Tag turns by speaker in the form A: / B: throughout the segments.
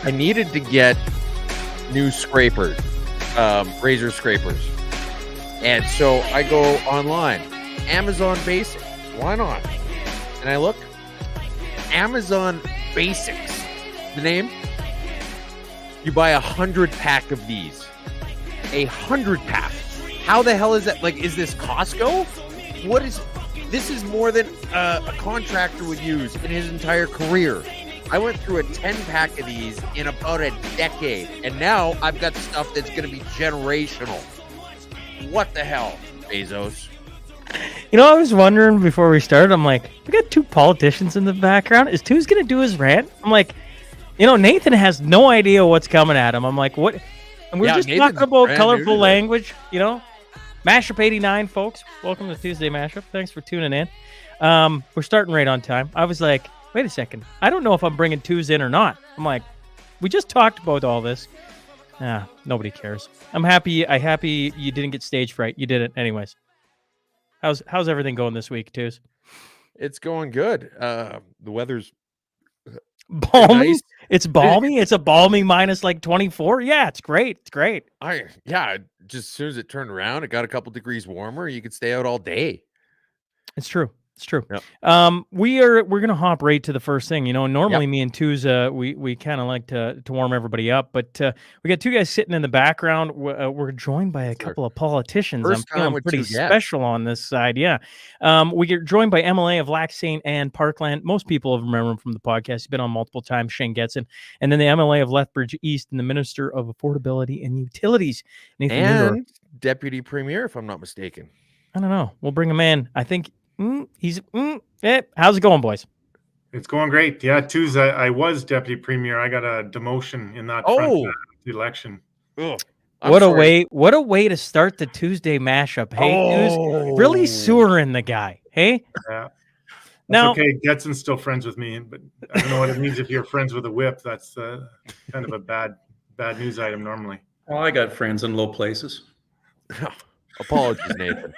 A: I needed to get new scrapers, razor scrapers. And so I go online, Amazon Basics. Why not? And I look, Amazon Basics, the name. You buy 100 pack of these. 100 pack. How the hell is that? Like, is this Costco? What is, this is more than a contractor would use in his entire career. I went through a 10-pack of these in about a decade, and now I've got stuff that's going to be generational. What the hell, Bezos?
B: You know, I was wondering before we started, I'm like, we got two politicians in the background. Is Two's going to do his rant? I'm like, you know, Nathan has no idea what's coming at him. I'm like, what? And we're just
A: Nathan's
B: talking about colorful
A: new
B: language, you know? Mashup 89, folks. Welcome to 2'sDay Mashup. Thanks for tuning in. We're starting right on time. I was like, wait a second. I don't know if I'm bringing Two's in or not. I'm like, we just talked about all this. Nobody cares. I'm happy you didn't get stage fright. You did it anyways. How's everything going this week, Two's?
A: It's going good. The weather's
B: balmy.
A: nice.
B: It's balmy. It's a balmy minus like 24. Yeah, it's great. It's great.
A: Just as soon as it turned around, it got a couple degrees warmer. You could stay out all day.
B: It's true. It's true.
A: Yep.
B: We're gonna hop right to the first thing. You know, normally me and Two's we kind of like to warm everybody up, but we got two guys sitting in the background. We're joined by a couple of politicians.
A: First
B: I'm feeling pretty special on this side. Yeah. We get joined by MLA of Lac Saint and Parkland. Most people have remembered him from the podcast. He's been on multiple times, Shane Getson, and then the MLA of Lethbridge East and the Minister of Affordability and Utilities, Nathan Newdorf.
A: And Deputy Premier, if I'm not mistaken.
B: I don't know. We'll bring him in. I think. How's it going, boys?
C: It's going great. Yeah, Tuesday I was deputy premier. I got a demotion in that front election.
B: What a way to start the 2'sDay mashup. Hey, really sewering the guy. Hey,
C: yeah. Now, okay, Getson's still friends with me, but I don't know what it means if you're friends with a whip. That's kind of a bad news item normally.
D: Well, I got friends in low places.
A: Apologies, Nathan.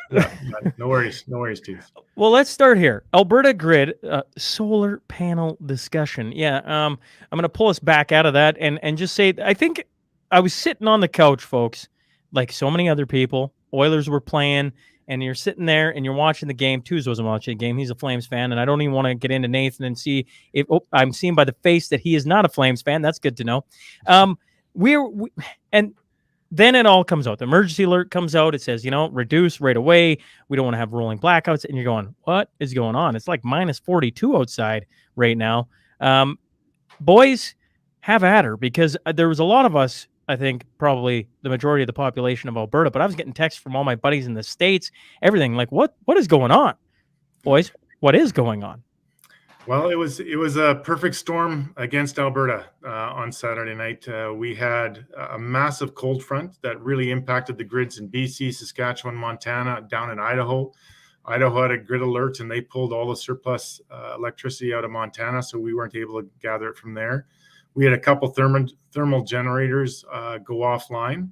C: No worries, Steve.
B: Well, let's start here. Alberta grid solar panel discussion. Yeah, I'm going to pull us back out of that and just say I think I was sitting on the couch, folks, like so many other people. Oilers were playing, and you're sitting there and you're watching the game. Two's wasn't watching the game. He's a Flames fan, and I don't even want to get into Nathan and see if I'm seeing by the face that he is not a Flames fan. That's good to know. Then it all comes out. The emergency alert comes out. It says, reduce right away. We don't want to have rolling blackouts. And you're going, what is going on? It's like minus 42 outside right now. Boys, have at her, because there was a lot of us, I think probably the majority of the population of Alberta, but I was getting texts from all my buddies in the States, everything like, what is going on? Boys, what is going on?
C: Well, it was a perfect storm against Alberta on Saturday night. We had a massive cold front that really impacted the grids in BC, Saskatchewan, Montana, down in Idaho. Idaho had a grid alert, and they pulled all the surplus electricity out of Montana, so we weren't able to gather it from there. We had a couple thermal generators go offline.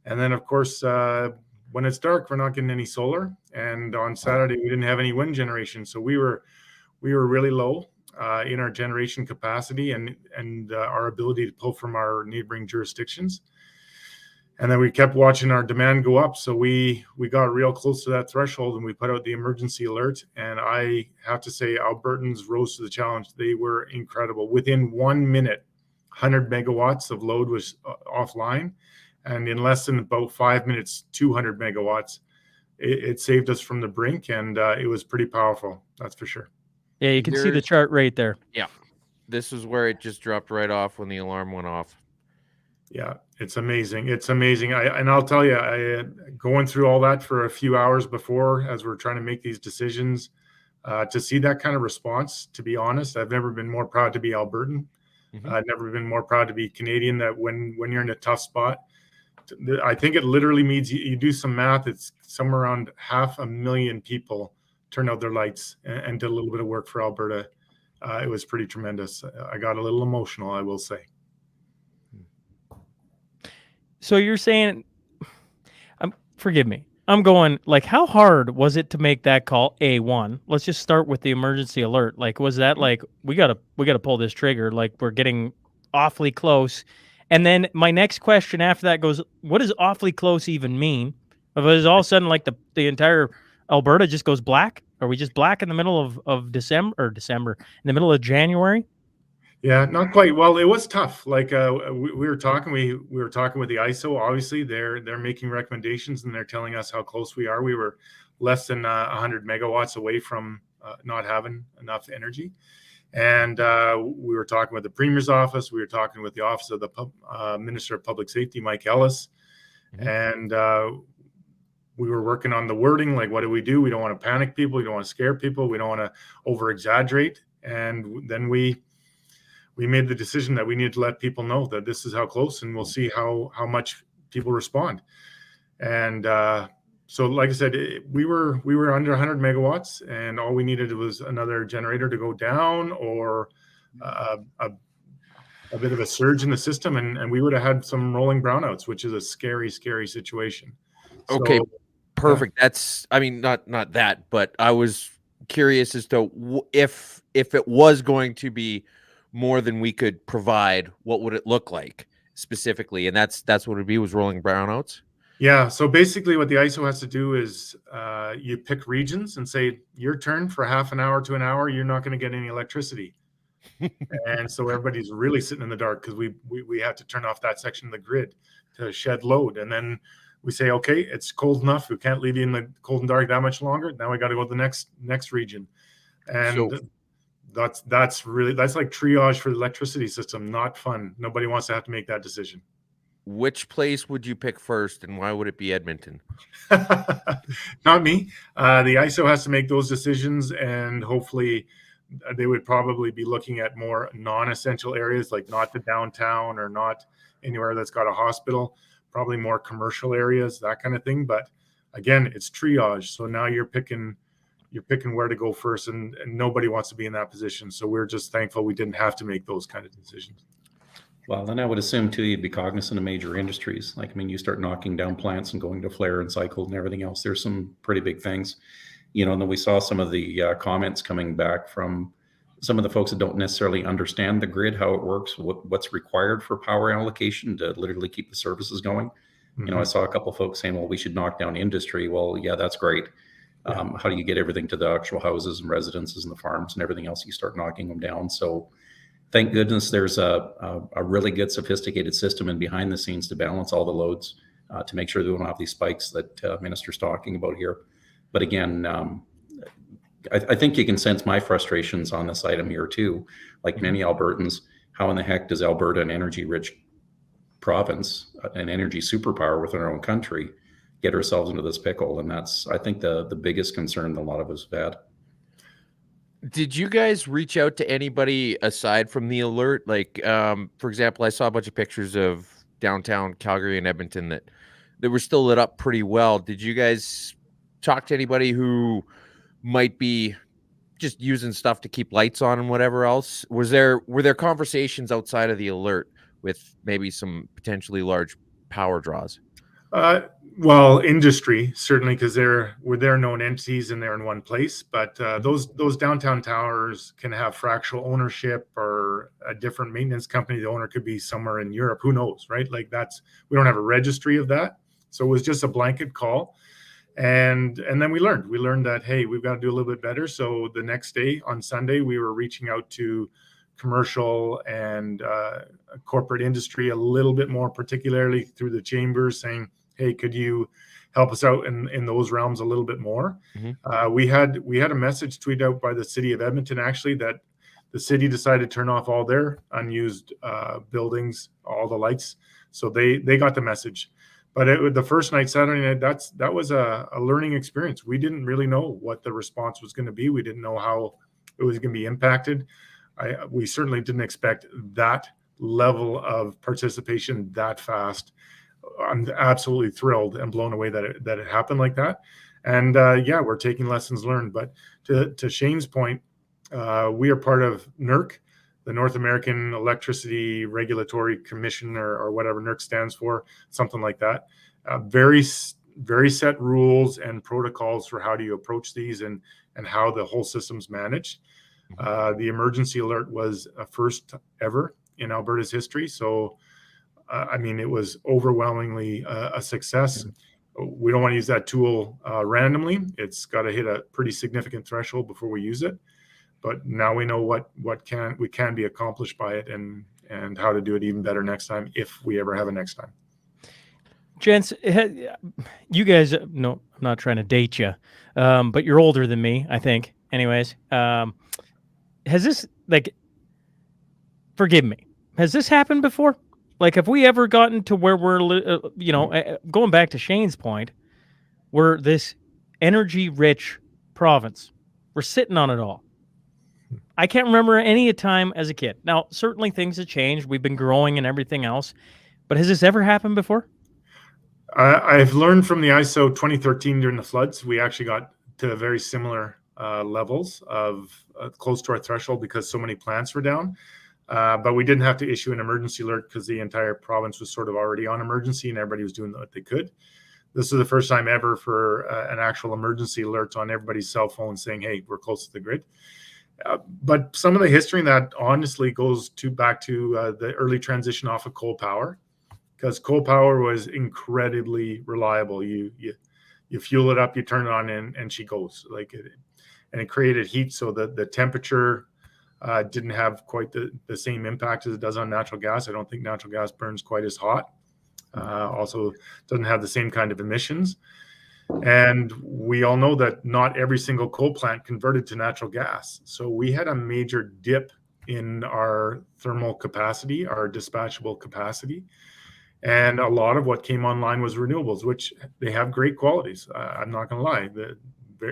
C: And then, of course, when it's dark, we're not getting any solar. And on Saturday, we didn't have any wind generation, so we were really low in our generation capacity and our ability to pull from our neighboring jurisdictions. And then we kept watching our demand go up. So we got real close to that threshold, and we put out the emergency alert. And I have to say, Albertans rose to the challenge. They were incredible. Within 1 minute, 100 megawatts of load was offline. And in less than about 5 minutes, 200 megawatts. It saved us from the brink, and it was pretty powerful. That's for sure.
B: Yeah, you can see the chart right there.
A: Yeah. This is where it just dropped right off when the alarm went off.
C: Yeah, it's amazing. It's amazing. I'll tell you, going through all that for a few hours before, as we're trying to make these decisions, to see that kind of response, to be honest, I've never been more proud to be Albertan. I've never been more proud to be Canadian, that when you're in a tough spot, I think it literally means you do some math. It's somewhere around 500,000 people turned out their lights and did a little bit of work for Alberta. It was pretty tremendous. I got a little emotional, I will say.
B: So you're saying, forgive me, I'm going, like, how hard was it to make that call? A1. Let's just start with the emergency alert. Like, was that like, we gotta pull this trigger, like we're getting awfully close? And then my next question after that goes, what does awfully close even mean? If it's all of a sudden like the entire Alberta just goes black? Are we just black in the middle of December, in the middle of January?
C: Yeah, not quite. Well, it was tough. Like we were talking, we were talking with the ISO. Obviously, they're making recommendations and they're telling us how close we are. We were less than 100 megawatts away from not having enough energy, and we were talking with the Premier's office. We were talking with the Office of the Minister of Public Safety, Mike Ellis, and we were working on the wording. Like, what do? We don't want to panic people. We don't want to scare people. We don't want to over exaggerate. And then we made the decision that we needed to let people know that this is how close, and we'll see how much people respond. And so, like I said, we were under 100 megawatts, and all we needed was another generator to go down or a bit of a surge in the system, and we would have had some rolling brownouts, which is a scary situation.
A: Okay,
C: So,
A: perfect. That's, I mean, not that, but I was curious as to if it was going to be more than we could provide, what would it look like specifically? And that's what it'd be, was rolling brownouts.
C: Yeah. So basically what the ISO has to do is you pick regions and say, your turn for half an hour to an hour, you're not going to get any electricity. And so everybody's really sitting in the dark because we have to turn off that section of the grid to shed load. And then we say, okay, it's cold enough. We can't leave you in the cold and dark that much longer. Now we got to go to the next region. And
A: So,
C: that's like triage for the electricity system. Not fun. Nobody wants to have to make that decision.
A: which place would you pick first, and why would it be Edmonton?
C: Not me. The ISO has to make those decisions, and hopefully they would probably be looking at more non-essential areas, like not the downtown or not anywhere that's got a hospital, probably more commercial areas, that kind of thing. But again, it's triage. So now you're picking where to go first, and nobody wants to be in that position. So we're just thankful we didn't have to make those kind of decisions.
D: Well, then I would assume too, you'd be cognizant of major industries. Like, I mean, you start knocking down plants and going to flare and cycle and everything else. There's some pretty big things, and then we saw some of the comments coming back from some of the folks that don't necessarily understand the grid, how it works, what's required for power allocation to literally keep the services going.
C: Mm-hmm.
D: I saw a couple of folks saying, well, we should knock down industry. Well, yeah, that's great. How do you get everything to the actual houses and residences and the farms and everything else? You start knocking them down. So thank goodness there's a really good sophisticated system and behind the scenes to balance all the loads to make sure they don't have these spikes that Minister's talking about here. But again, I think you can sense my frustrations on this item here too. Like many Albertans, how in the heck does Alberta, an energy-rich province, an energy superpower within our own country, get ourselves into this pickle? And that's, I think, the biggest concern that a lot of us have had.
A: Did you guys reach out to anybody aside from the alert? Like, for example, I saw a bunch of pictures of downtown Calgary and Edmonton that were still lit up pretty well. Did you guys talk to anybody who might be just using stuff to keep lights on and whatever else? Were there conversations outside of the alert with maybe some potentially large power draws?
C: Well, industry certainly, because they're known entities and they're in one place. But those downtown towers can have fractional ownership or a different maintenance company. The owner could be somewhere in Europe. Who knows, right? Like we don't have a registry of that, so it was just a blanket call. And then we learned that, hey, we've got to do a little bit better. So the next day on Sunday, we were reaching out to commercial and corporate industry a little bit more, particularly through the chambers, saying, hey, could you help us out in those realms a little bit more? Mm-hmm. We had a message tweeted out by the city of Edmonton, actually, that the city decided to turn off all their unused buildings, all the lights. So they got the message. But the first night, Saturday night, that was a learning experience. We didn't really know what the response was going to be. We didn't know how it was going to be impacted. We certainly didn't expect that level of participation that fast. I'm absolutely thrilled and blown away that it happened like that. And yeah, we're taking lessons learned. But to Shane's point, we are part of NERC, the North American Electricity Regulatory Commission, or whatever NERC stands for, something like that. Very set rules and protocols for how do you approach these and how the whole system's managed. The emergency alert was a first ever in Alberta's history. So, I mean, it was overwhelmingly a success. We don't want to use that tool randomly. It's got to hit a pretty significant threshold before we use it. But now we know what can be accomplished by it, and how to do it even better next time, if we ever have a next time.
B: Gents, you guys, no, I'm not trying to date you, but you're older than me, I think. Anyways, has this, like, forgive me, has this happened before? Like, have we ever gotten to where we're, going back to Shane's point, we're this energy-rich province. We're sitting on it all. I can't remember any time as a kid. Now, certainly things have changed. We've been growing and everything else. But has this ever happened before?
C: I've learned from the ISO 2013 during the floods. We actually got to very similar levels of close to our threshold because so many plants were down. But we didn't have to issue an emergency alert because the entire province was sort of already on emergency and everybody was doing what they could. This is the first time ever for an actual emergency alert on everybody's cell phone saying, hey, we're close to the grid. But some of the history in that honestly goes back to the early transition off of coal power, because coal power was incredibly reliable. You fuel it up, you turn it on, and she goes. And it created heat, so that the temperature didn't have quite the same impact as it does on natural gas. I don't think natural gas burns quite as hot. Also doesn't have the same kind of emissions. And we all know that not every single coal plant converted to natural gas. So we had a major dip in our thermal capacity, our dispatchable capacity. And a lot of what came online was renewables, which they have great qualities. I'm not going to lie.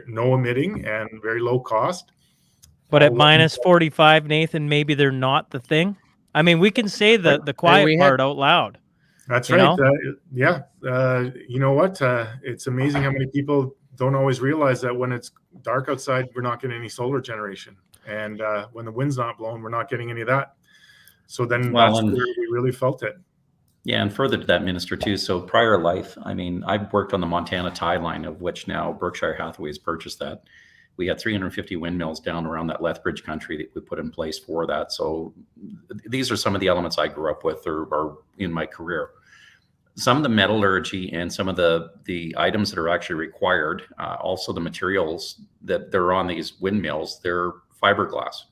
C: No emitting and very low cost.
B: But at minus 45, Nathan, maybe they're not the thing. I mean, we can say the quiet part out loud.
C: That's right. Yeah. You know what? It's amazing how many people don't always realize that when it's dark outside, we're not getting any solar generation. And when the wind's not blowing, we're not getting any of that. So then that's where we really felt it.
D: Yeah, and further to that, Minister, too. So prior life, I mean, I've worked on the Montana tie line, of which now Berkshire Hathaway has purchased that. We had 350 windmills down around that Lethbridge country that we put in place for that. So these are some of the elements I grew up with or in my career. Some of the metallurgy and some of the items that are actually required, also the materials that they're on these windmills, they're fiberglass.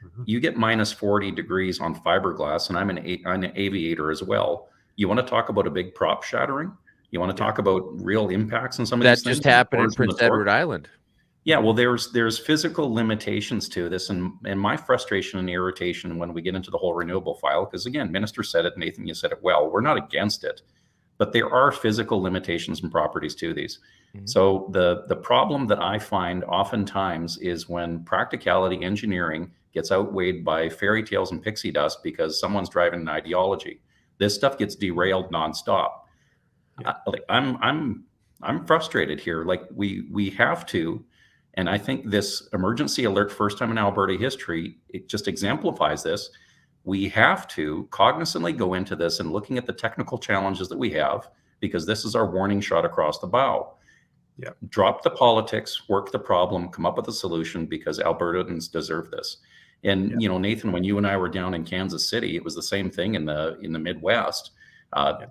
D: Mm-hmm. You get minus 40 degrees on fiberglass, and I'm an aviator as well. You want to talk about a big prop shattering? You want to talk about real impacts on some of these things?
A: That just happened in Prince Edward Island.
D: Yeah, well, there's physical limitations to this, and my frustration and irritation when we get into the whole renewable file, because again, Minister said it, Nathan, you said it well, we're not against it, but there are physical limitations and properties to these. Mm-hmm. So the problem that I find oftentimes is when practicality engineering gets outweighed by fairy tales and pixie dust because someone's driving an ideology. This stuff gets derailed nonstop. Yeah. I'm frustrated here. Like we have to. And I think this emergency alert, first time in Alberta history, it just exemplifies this. We have to cognizantly go into this and looking at the technical challenges that we have, because this is our warning shot across the bow. Yeah. Drop the politics, work the problem, come up with a solution, because Albertans deserve this. And, you know, Nathan, when you and I were down in Kansas City, it was the same thing in the Midwest.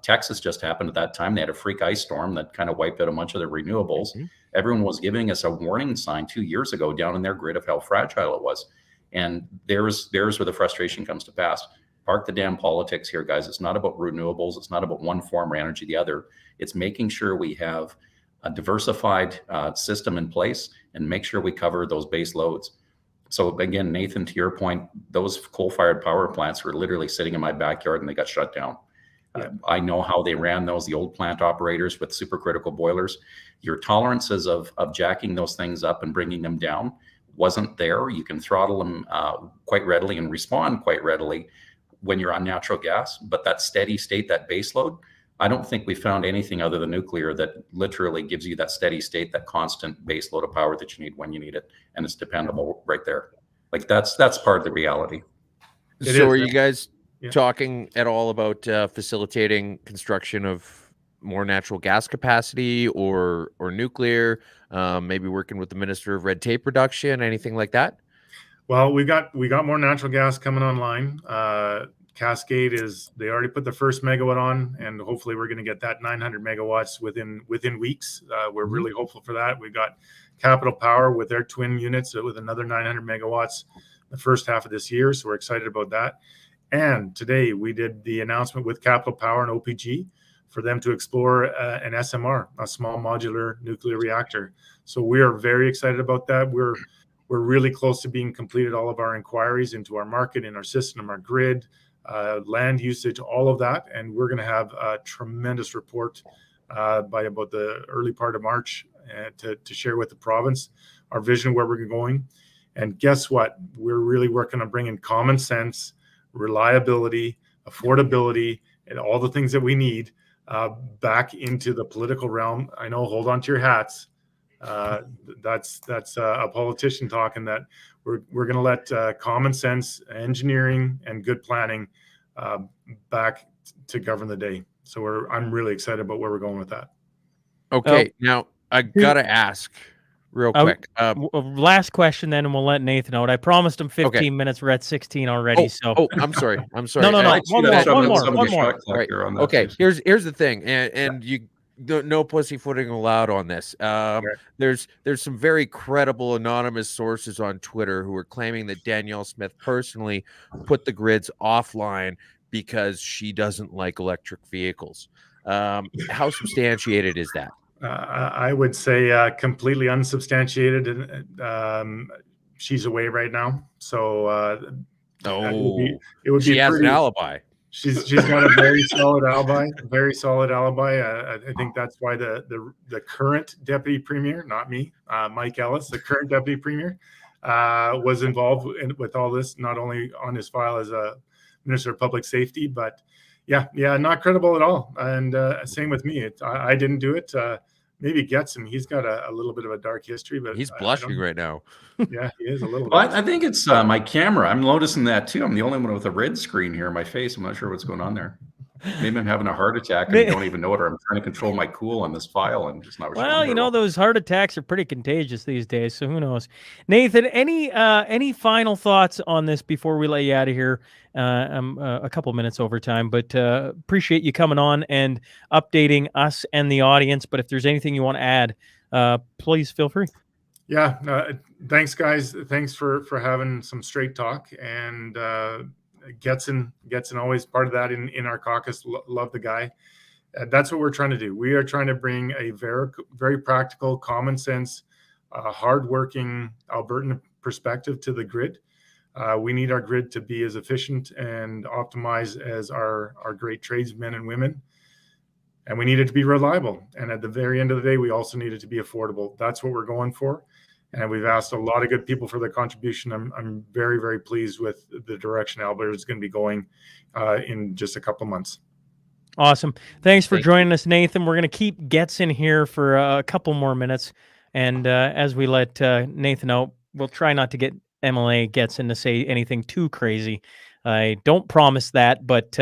D: Texas just happened at that time. They had a freak ice storm that kind of wiped out a bunch of their renewables. Mm-hmm. Everyone was giving us a warning sign 2 years ago down in their grid of how fragile it was. And there's where the frustration comes to pass. Park the damn politics here, guys. It's not about renewables. It's not about one form or energy, the other. It's making sure we have a diversified system in place and make sure we cover those base loads. So again, Nathan, to your point, those coal-fired power plants were literally sitting in my backyard and they got shut down. Yeah. I know how they ran those, the old plant operators with supercritical boilers. Your tolerances of jacking those things up and bringing them down wasn't there. You can throttle them quite readily and respond quite readily when you're on natural gas, but that steady state, that base load, I don't think we found anything other than nuclear that literally gives you that steady state, that constant base load of power that you need when you need it, and it's dependable right there. Like that's part of the reality.
C: It
A: So
C: is.
A: are you guys
C: Yeah.
A: talking at all about facilitating construction of more natural gas capacity or nuclear? Maybe working with the Minister of Red Tape Reduction, anything like that?
C: Well, we got more natural gas coming online. Cascade they already put the first megawatt on, and hopefully we're going to get that 900 megawatts within weeks. We're really hopeful for that. We got Capital Power with their twin units with another 900 megawatts the first half of this year. So we're excited about that. And today we did the announcement with Capital Power and OPG for them to explore an SMR, a small modular nuclear reactor. So we are very excited about that. We're really close to being completed all of our inquiries into our market, in our system, our grid, land usage, all of that. And we're going to have a tremendous report by about the early part of March to share with the province our vision where we're going. And guess what? We're really working on bringing common sense, reliability, affordability, and all the things that we need back into the political realm. I know, hold on to your hats. That's a politician talking, that we're going to let common sense, engineering, and good planning back to govern the day. So I'm really excited about where we're going with that.
A: Okay, now I gotta ask real quick.
B: Last question then, and we'll let Nathan out. I promised him 15 minutes. We're at 16 already.
A: I'm sorry. No.
B: One more.
A: Right. Okay. Here's the thing, and you. No pussyfooting allowed on this. There's some very credible anonymous sources on Twitter who are claiming that Danielle Smith personally put the grids offline because she doesn't like electric vehicles. How substantiated is that?
C: I would say completely unsubstantiated. And she's away right now, so it would be.
A: She has an alibi.
C: She's got a very solid alibi. I think that's why the current deputy premier, not me, Mike Ellis, the current deputy premier, was involved with all this, not only on his file as a minister of public safety, but yeah, not credible at all. And same with me. I didn't do it. Maybe Getson. He's got a little bit of a dark history, but
A: he's blushing right now.
C: Yeah, he is a little
D: bit. I think it's my camera. I'm noticing that too. I'm the only one with a red screen here in my face. I'm not sure what's going on there. Maybe I'm having a heart attack and I don't even know it, or I'm trying to control my cool on this file and just not.
B: Well, you know, those heart attacks are pretty contagious these days, so who knows? Nathan, any final thoughts on this before we let you out of here? I'm a couple minutes over time, but appreciate you coming on and updating us and the audience. But if there's anything you want to add, please feel free.
C: Yeah, thanks, guys. Thanks for having some straight talk, and Getson always part of that in our caucus. Love the guy. That's what we're trying to do. We are trying to bring a very, very practical, common sense, hardworking Albertan perspective to the grid. We need our grid to be as efficient and optimized as our great tradesmen and women. And we need it to be reliable. And at the very end of the day, we also need it to be affordable. That's what we're going for. And we've asked a lot of good people for their contribution. I'm very, very pleased with the direction Alberta is going to be going in just a couple months.
B: Awesome. Thanks for joining us, Nathan. We're going to keep Getson here for a couple more minutes. And as we let Nathan out, we'll try not to get MLA Getson to say anything too crazy. I don't promise that, but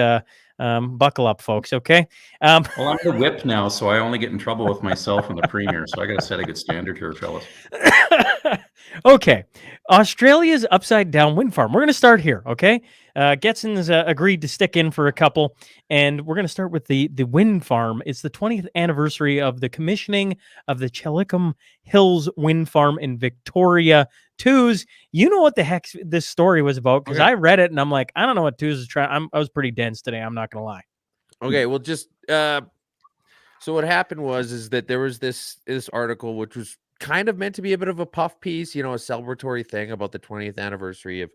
B: buckle up, folks, okay?
D: Well, I'm the whip now, so I only get in trouble with myself and the premier, so I got to set a good standard here, fellas.
B: Okay. Australia's upside-down wind farm. We're going to start here, okay? Getson's agreed to stick in for a couple, and we're going to start with the wind farm. It's the 20th anniversary of the commissioning of the Chelicum Hills Wind Farm in Victoria. 2's, you know what the heck this story was about, because I read it, and I'm like, I don't know what 2's is trying. I was pretty dense today, I'm not going to lie.
A: Okay, well, just so what happened is that there was this article, which was kind of meant to be a bit of a puff piece, you know, a celebratory thing about the 20th anniversary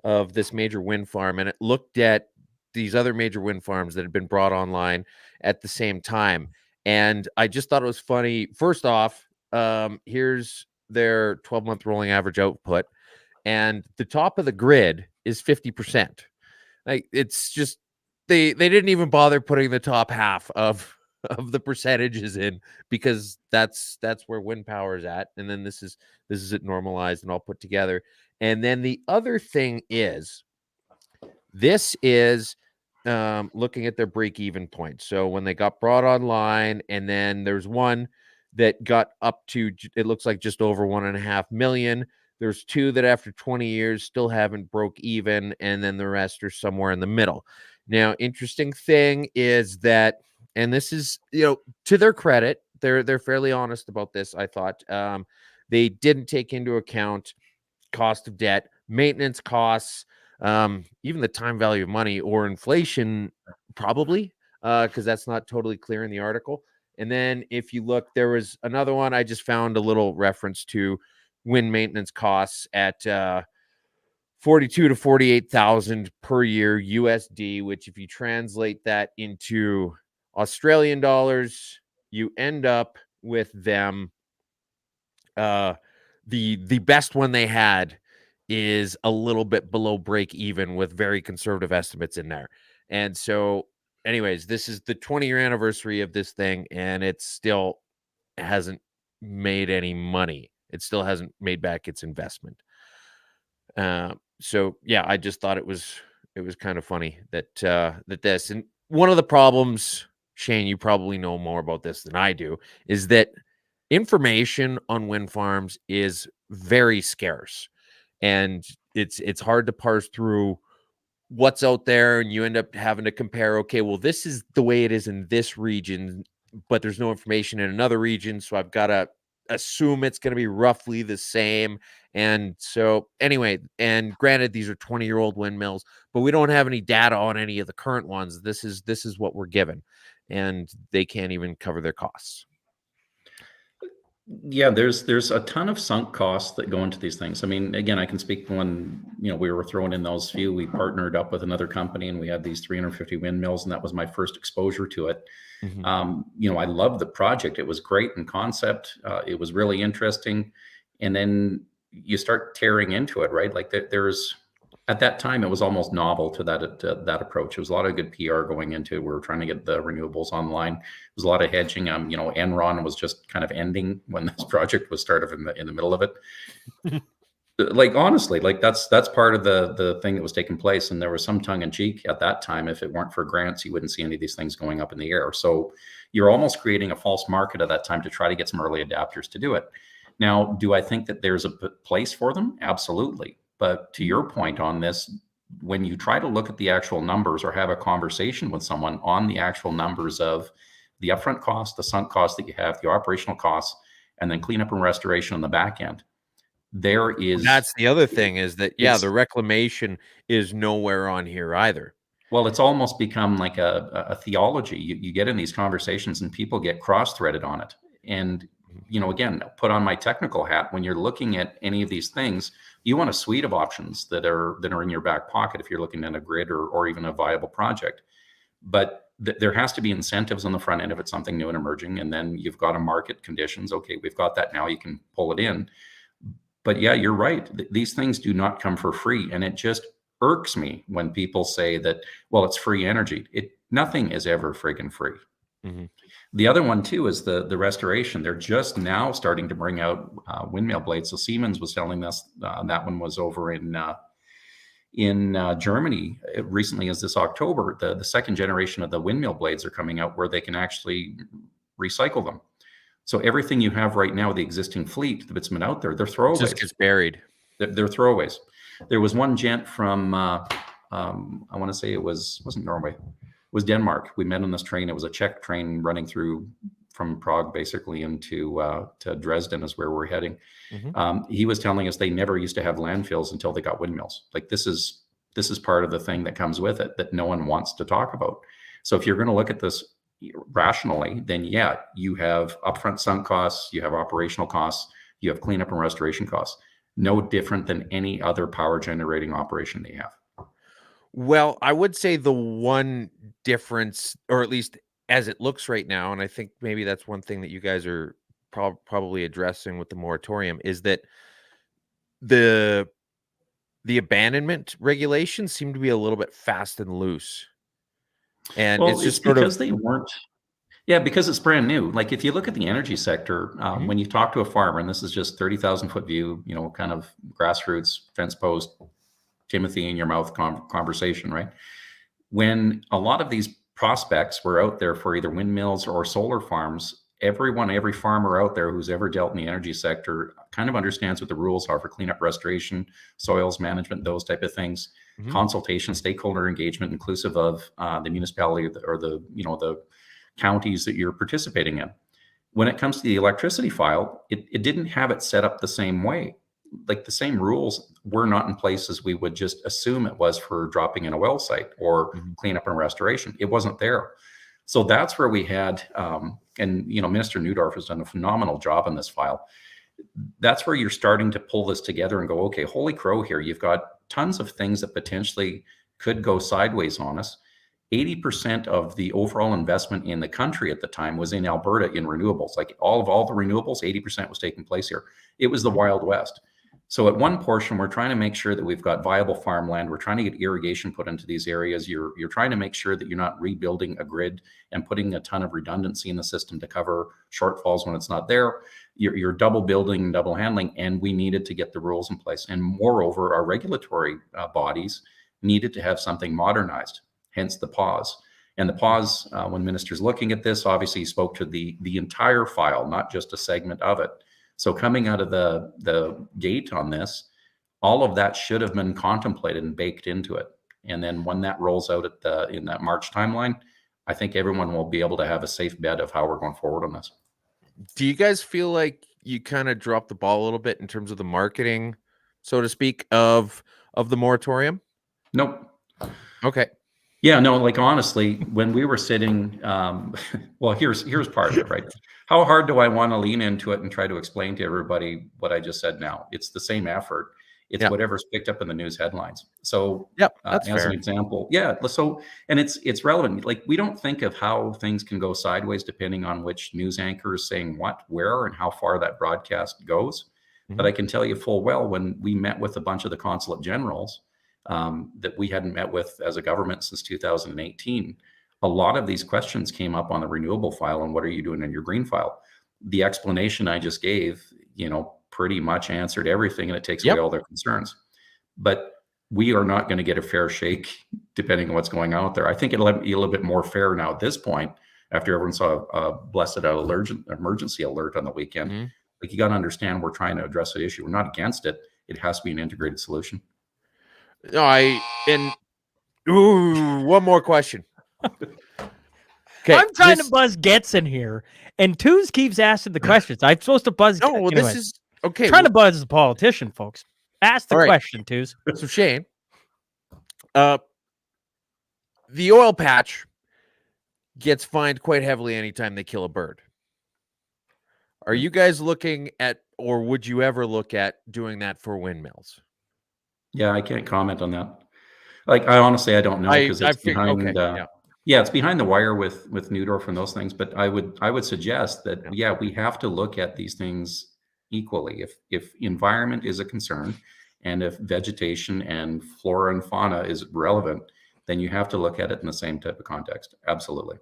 A: of this major wind farm, and it looked at these other major wind farms that had been brought online at the same time. And I just thought it was funny. First off, here's their 12-month rolling average output, and the top of the grid is 50%. Like, it's just they didn't even bother putting the top half of the percentages in, because that's where wind power is at. And then this is it normalized and all put together. And then the other thing is, this is looking at their break-even point. So when they got brought online, and then there's one that got up to, it looks like just over 1.5 million. There's two that after 20 years still haven't broke even, and then the rest are somewhere in the middle. Now, interesting thing is that, and this is, to their credit, they're fairly honest about this, I thought. They didn't take into account cost of debt, maintenance costs, even the time value of money or inflation, probably, because that's not totally clear in the article. And then if you look, there was another one I just found, a little reference to wind maintenance costs at 42 to 48,000 per year USD, which if you translate that into Australian dollars, you end up with them. The best one they had is a little bit below break even, with very conservative estimates in there. And so, anyways, this is the 20-year anniversary of this thing, and it still hasn't made any money. It still hasn't made back its investment. So yeah, I just thought it was kind of funny that this, and one of the problems, Shane, you probably know more about this than I do, is that information on wind farms is very scarce, and it's hard to parse through what's out there, and you end up having to compare, okay, well, this is the way it is in this region, but there's no information in another region, so I've got to assume it's going to be roughly the same. And so anyway, and granted, these are 20-year-old windmills, but we don't have any data on any of the current ones. This is what we're given, and they can't even cover their costs.
D: Yeah, there's a ton of sunk costs that go into these things. I mean, again, I can speak when, we were throwing in those few, we partnered up with another company and we had these 350 windmills, and that was my first exposure to it.
A: Mm-hmm.
D: I loved the project. It was great in concept. It was really interesting. And then you start tearing into it, right? Like there's, at that time, it was almost novel to that approach. It was a lot of good PR going into it. We were trying to get the renewables online. It was a lot of hedging. Enron was just kind of ending when this project was started in the middle of it. Like, honestly, like that's part of the thing that was taking place. And there was some tongue in cheek at that time. If it weren't for grants, you wouldn't see any of these things going up in the air. So you're almost creating a false market at that time to try to get some early adapters to do it. Now, do I think that there's a place for them? Absolutely. But to your point on this, when you try to look at the actual numbers or have a conversation with someone on the actual numbers of the upfront cost, the sunk cost that you have, the operational costs, and then cleanup and restoration on the back end, that's
A: the other thing, is that, yeah, the reclamation is nowhere on here either.
D: Well, it's almost become like a theology. You get in these conversations and people get cross-threaded on it. And again, put on my technical hat, when you're looking at any of these things, you want a suite of options that are in your back pocket if you're looking at a grid or even a viable project. But there has to be incentives on the front end if it's something new and emerging, and then you've got a market conditions. Okay, we've got that now, you can pull it in. But yeah, you're right. These things do not come for free, and it just irks me when people say that, well, it's free energy. Nothing is ever friggin' free.
A: Mm-hmm.
D: The other one too is the restoration. They're just now starting to bring out windmill blades. So Siemens was telling us that one was over in Germany recently, as this October. The second generation of the windmill blades are coming out where they can actually recycle them. So everything you have right now, the existing fleet that's been out there, they're throwaways.
A: It just gets buried.
D: They're throwaways. There was one gent from I want to say wasn't Norway. It was Denmark. We met on this train. It was a Czech train running through from Prague, basically into to Dresden is where we're heading. Mm-hmm. He was telling us they never used to have landfills until they got windmills. Like this is part of the thing that comes with it that no one wants to talk about. So if you're going to look at this rationally, then yeah, you have upfront sunk costs, you have operational costs, you have cleanup and restoration costs. No different than any other power generating operation they have.
A: Well, I would say the one difference, or at least as it looks right now, and I think maybe that's one thing that you guys are probably addressing with the moratorium, is that the abandonment regulations seem to be a little bit fast and loose. And
D: Well,
A: it's
D: it's
A: just sort
D: because
A: of
D: they weren't. Yeah, because it's brand new. Like if you look at the energy sector, when you talk to a farmer, and this is just 30,000 foot view, kind of grassroots, fence post, Timothy in your mouth conversation, right? When a lot of these prospects were out there for either windmills or solar farms, every farmer out there who's ever dealt in the energy sector kind of understands what the rules are for cleanup restoration, soils management, those type of things, consultation, stakeholder engagement, inclusive of the municipality or the counties that you're participating in. When it comes to the electricity file, it didn't have it set up the same way. Like the same rules were not in place as we would just assume it was for dropping in a well site or cleanup and restoration. It wasn't there. So that's where we had, and Minister Neudorf has done a phenomenal job on this file. That's where you're starting to pull this together and go, okay, holy crow here. You've got tons of things that potentially could go sideways on us. 80% of the overall investment in the country at the time was in Alberta in renewables. Like all the renewables, 80% was taking place here. It was the Wild West. So at one portion, we're trying to make sure that we've got viable farmland. We're trying to get irrigation put into these areas. You're trying to make sure that you're not rebuilding a grid and putting a ton of redundancy in the system to cover shortfalls when it's not there. You're double building, double handling, and we needed to get the rules in place. And moreover, our regulatory bodies needed to have something modernized, hence the pause. And the pause, when minister's looking at this, obviously spoke to the entire file, not just a segment of it. So coming out of the gate on this, all of that should have been contemplated and baked into it. And then when that rolls out in that March timeline, I think everyone will be able to have a safe bet of how we're going forward on this.
A: Do you guys feel like you kind of dropped the ball a little bit in terms of the marketing, so to speak, of the moratorium?
D: Nope.
A: Okay.
D: Yeah, no, like honestly, when we were sitting, well, here's part of it, right? How hard do I want to lean into it and try to explain to everybody what I just said now? It's the same effort. It's whatever's picked up in the news headlines. So
A: that's
D: as
A: fair.
D: an example, so, and it's relevant. Like we don't think of how things can go sideways depending on which news anchor is saying what, where, and how far that broadcast goes. But I can tell you full well, when we met with a bunch of the consulate generals, that we hadn't met with as a government since 2018. A lot of these questions came up on the renewable file and what are you doing in your green file? The explanation I just gave, pretty much answered everything and it takes away all their concerns. But we are not going to get a fair shake depending on what's going on out there. I think it'll be a little bit more fair now at this point after everyone saw a blessed emergency alert on the weekend. Like you got to understand we're trying to address the issue. We're not against it. It has to be an integrated solution.
A: No, one more question. Okay,
B: I'm trying to buzz Getson here, and Twos keeps asking the questions. I'm supposed to buzz.
A: No, well,
B: anyway,
A: this is okay.
B: Trying to buzz the politician, folks. Ask the question, Twos.
A: So Shane, the oil patch gets fined quite heavily anytime they kill a bird. Are you guys looking at, or would you ever look at doing that for windmills?
D: Yeah, I can't comment on that. Like, I honestly, I don't know because it's behind. It's behind the wire with Neudorf and those things. But I would suggest that we have to look at these things equally. If environment is a concern, and if vegetation and flora and fauna is relevant, then you have to look at it in the same type of context. Absolutely.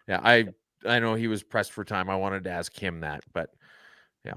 A: Yeah, I know he was pressed for time. I wanted to ask him that, but yeah.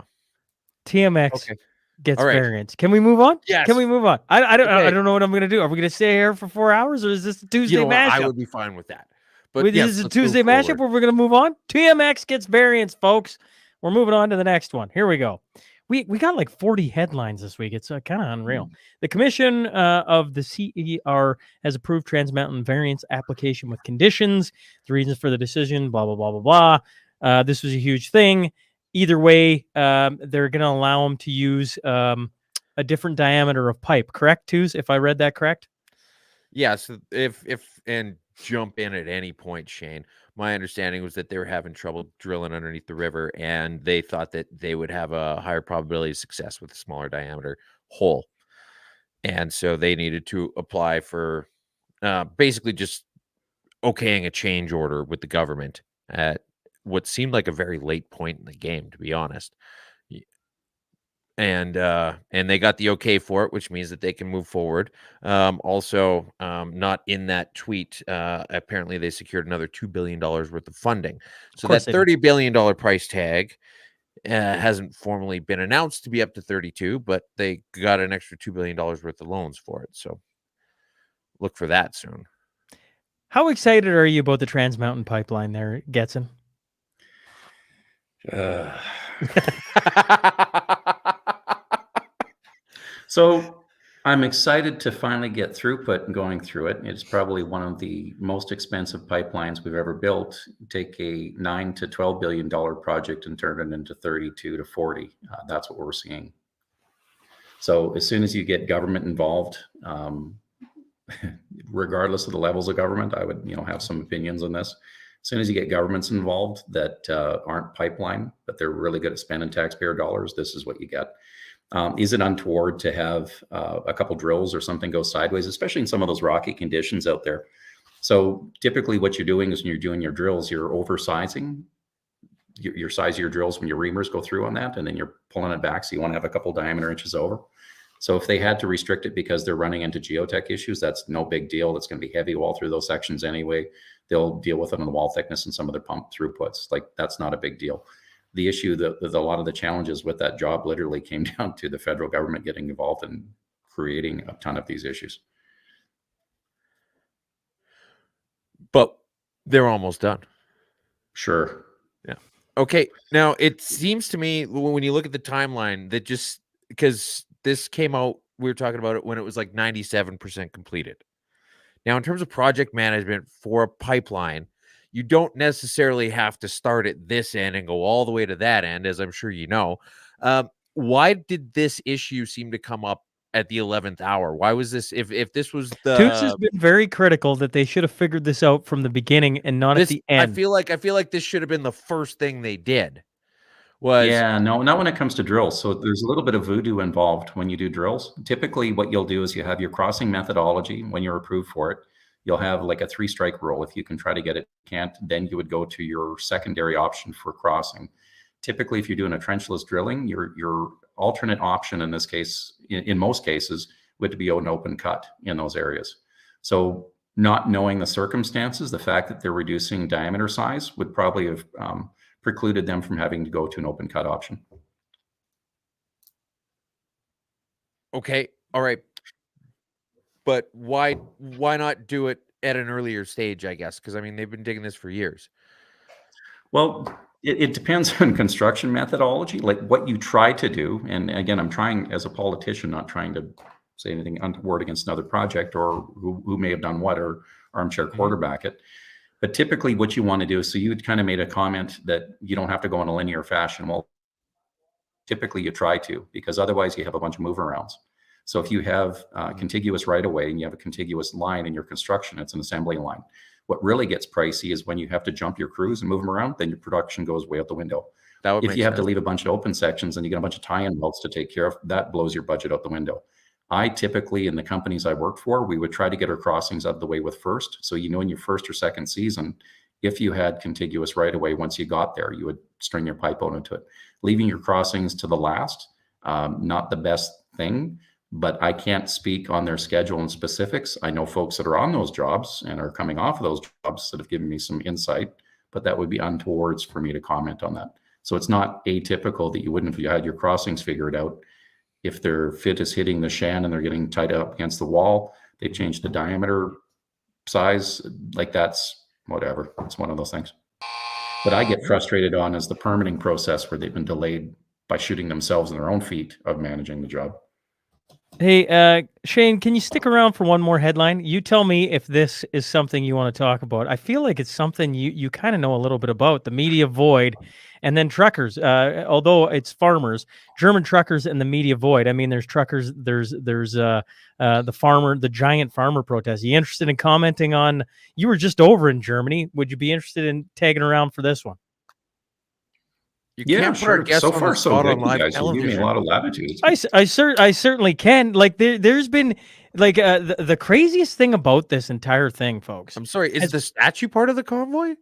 B: TMX gets variance. Can we move on?
A: Yes.
B: Can we move on? I don't know what I'm going to do. Are we going to stay here for 4 hours, or is this a Tuesday mashup?
A: I would be fine with that. But
B: is it a Tuesday mashup, or we're going to move on? TMX gets variance, folks. We're moving on to the next one. Here we go. We got like 40 headlines this week. It's kind of unreal. The commission of the CER has approved Trans Mountain variance application with conditions. The reasons for the decision, blah, blah, blah, blah, blah. This was a huge thing. Either way, they're going to allow them to use a different diameter of pipe. Correct, Twos? If I read that correct?
A: Yes. If and jump in at any point, Shane. My understanding was that they were having trouble drilling underneath the river, and they thought that they would have a higher probability of success with a smaller diameter hole. And so they needed to apply for basically just okaying a change order with the government at what seemed like a very late point in the game, to be honest. and they got the okay for it, which means that they can move forward. Also, not in that tweet, apparently they secured another $2 billion worth of funding. So that $30 billion price tag hasn't formally been announced to be up to 32, but they got an extra $2 billion worth of loans for it. So look for that soon.
B: How excited are you about the Trans Mountain Pipeline there, Getson?
D: So I'm excited to finally get throughput and going through it. It's probably one of the most expensive pipelines we've ever built. Take a $9 to $12 billion project and turn it into 32 to 40. That's what we're seeing. So as soon as you get government involved, regardless of the levels of government, I would have some opinions on this. As soon as you get governments involved that aren't pipeline, but they're really good at spending taxpayer dollars, this is what you get. Is it untoward to have a couple drills or something go sideways, especially in some of those rocky conditions out there? So typically what you're doing is when you're doing your drills, you're oversizing your size of your drills when your reamers go through on that, and then you're pulling it back. So you want to have a couple diameter inches over. So if they had to restrict it because they're running into geotech issues, that's no big deal. That's going to be heavy wall through those sections anyway. They'll deal with it on the wall thickness and some of their pump throughputs. Like, that's not a big deal. The issue that a lot of the challenges with that job literally came down to the federal government getting involved and creating a ton of these issues.
A: But they're almost done.
D: Sure.
A: Yeah. Okay. Now, it seems to me when you look at the timeline that just because this came out, we were talking about it when it was like 97% completed. Now, in terms of project management for a pipeline, you don't necessarily have to start at this end and go all the way to that end, as I'm sure you know. Why did this issue seem to come up at the 11th hour? Why was this? If this was the
B: 2's has been very critical that they should have figured this out from the beginning and not at the end.
A: I feel like this should have been the first thing they did.
D: Yeah, no, not when it comes to drills. So there's a little bit of voodoo involved when you do drills. Typically, what you'll do is you have your crossing methodology. When you're approved for it, you'll have like a 3-strike rule. If you can try to get it, can't, then you would go to your secondary option for crossing. Typically, if you're doing a trenchless drilling, your alternate option in this case, in most cases, would be an open cut in those areas. So not knowing the circumstances, the fact that they're reducing diameter size would probably have precluded them from having to go to an open cut option.
A: Okay. All right. But why not do it at an earlier stage, I guess? Because, I mean, they've been digging this for years.
D: Well, it depends on construction methodology, like what you try to do. And again, I'm trying as a politician, not trying to say anything untoward against another project or who may have done what or armchair quarterback it. But typically what you want to do, so you had kind of made a comment that you don't have to go in a linear fashion. Well, typically you try to, because otherwise you have a bunch of move arounds. So if you have contiguous right of way and you have a contiguous line in your construction, it's an assembly line. What really gets pricey is when you have to jump your crews and move them around, then your production goes way out the window. If you have to leave a bunch of open sections and you get a bunch of tie-in welds to take care of, that blows your budget out the window. I typically, in the companies I worked for, we would try to get our crossings out of the way with first. So, in your first or second season, if you had contiguous right of way, once you got there, you would string your pipe out into it. Leaving your crossings to the last, not the best thing, but I can't speak on their schedule and specifics. I know folks that are on those jobs and are coming off of those jobs that have given me some insight, but that would be untowards for me to comment on that. So it's not atypical that you wouldn't, if you had your crossings figured out. If their fit is hitting the shan and they're getting tied up against the wall, they change the diameter size. Like, that's whatever. It's one of those things. What I get frustrated on is the permitting process where they've been delayed by shooting themselves in their own feet of managing the job.
B: Hey, Shane, can you stick around for one more headline? You tell me if this is something you want to talk about. I feel like it's something you kind of know a little bit about, the media void, and then truckers. Although it's farmers, German truckers and the media void. I mean, there's truckers, there's the giant farmer protest. You interested in commenting on? You were just over in Germany. Would you be interested in tagging around for this one?
A: Yeah, sure.
D: So far, so good, you guys. You give me a lot of latitude.
B: I certainly can. Like, there's been like the craziest thing about this entire thing, folks.
A: I'm sorry, is the statue part of the convoy?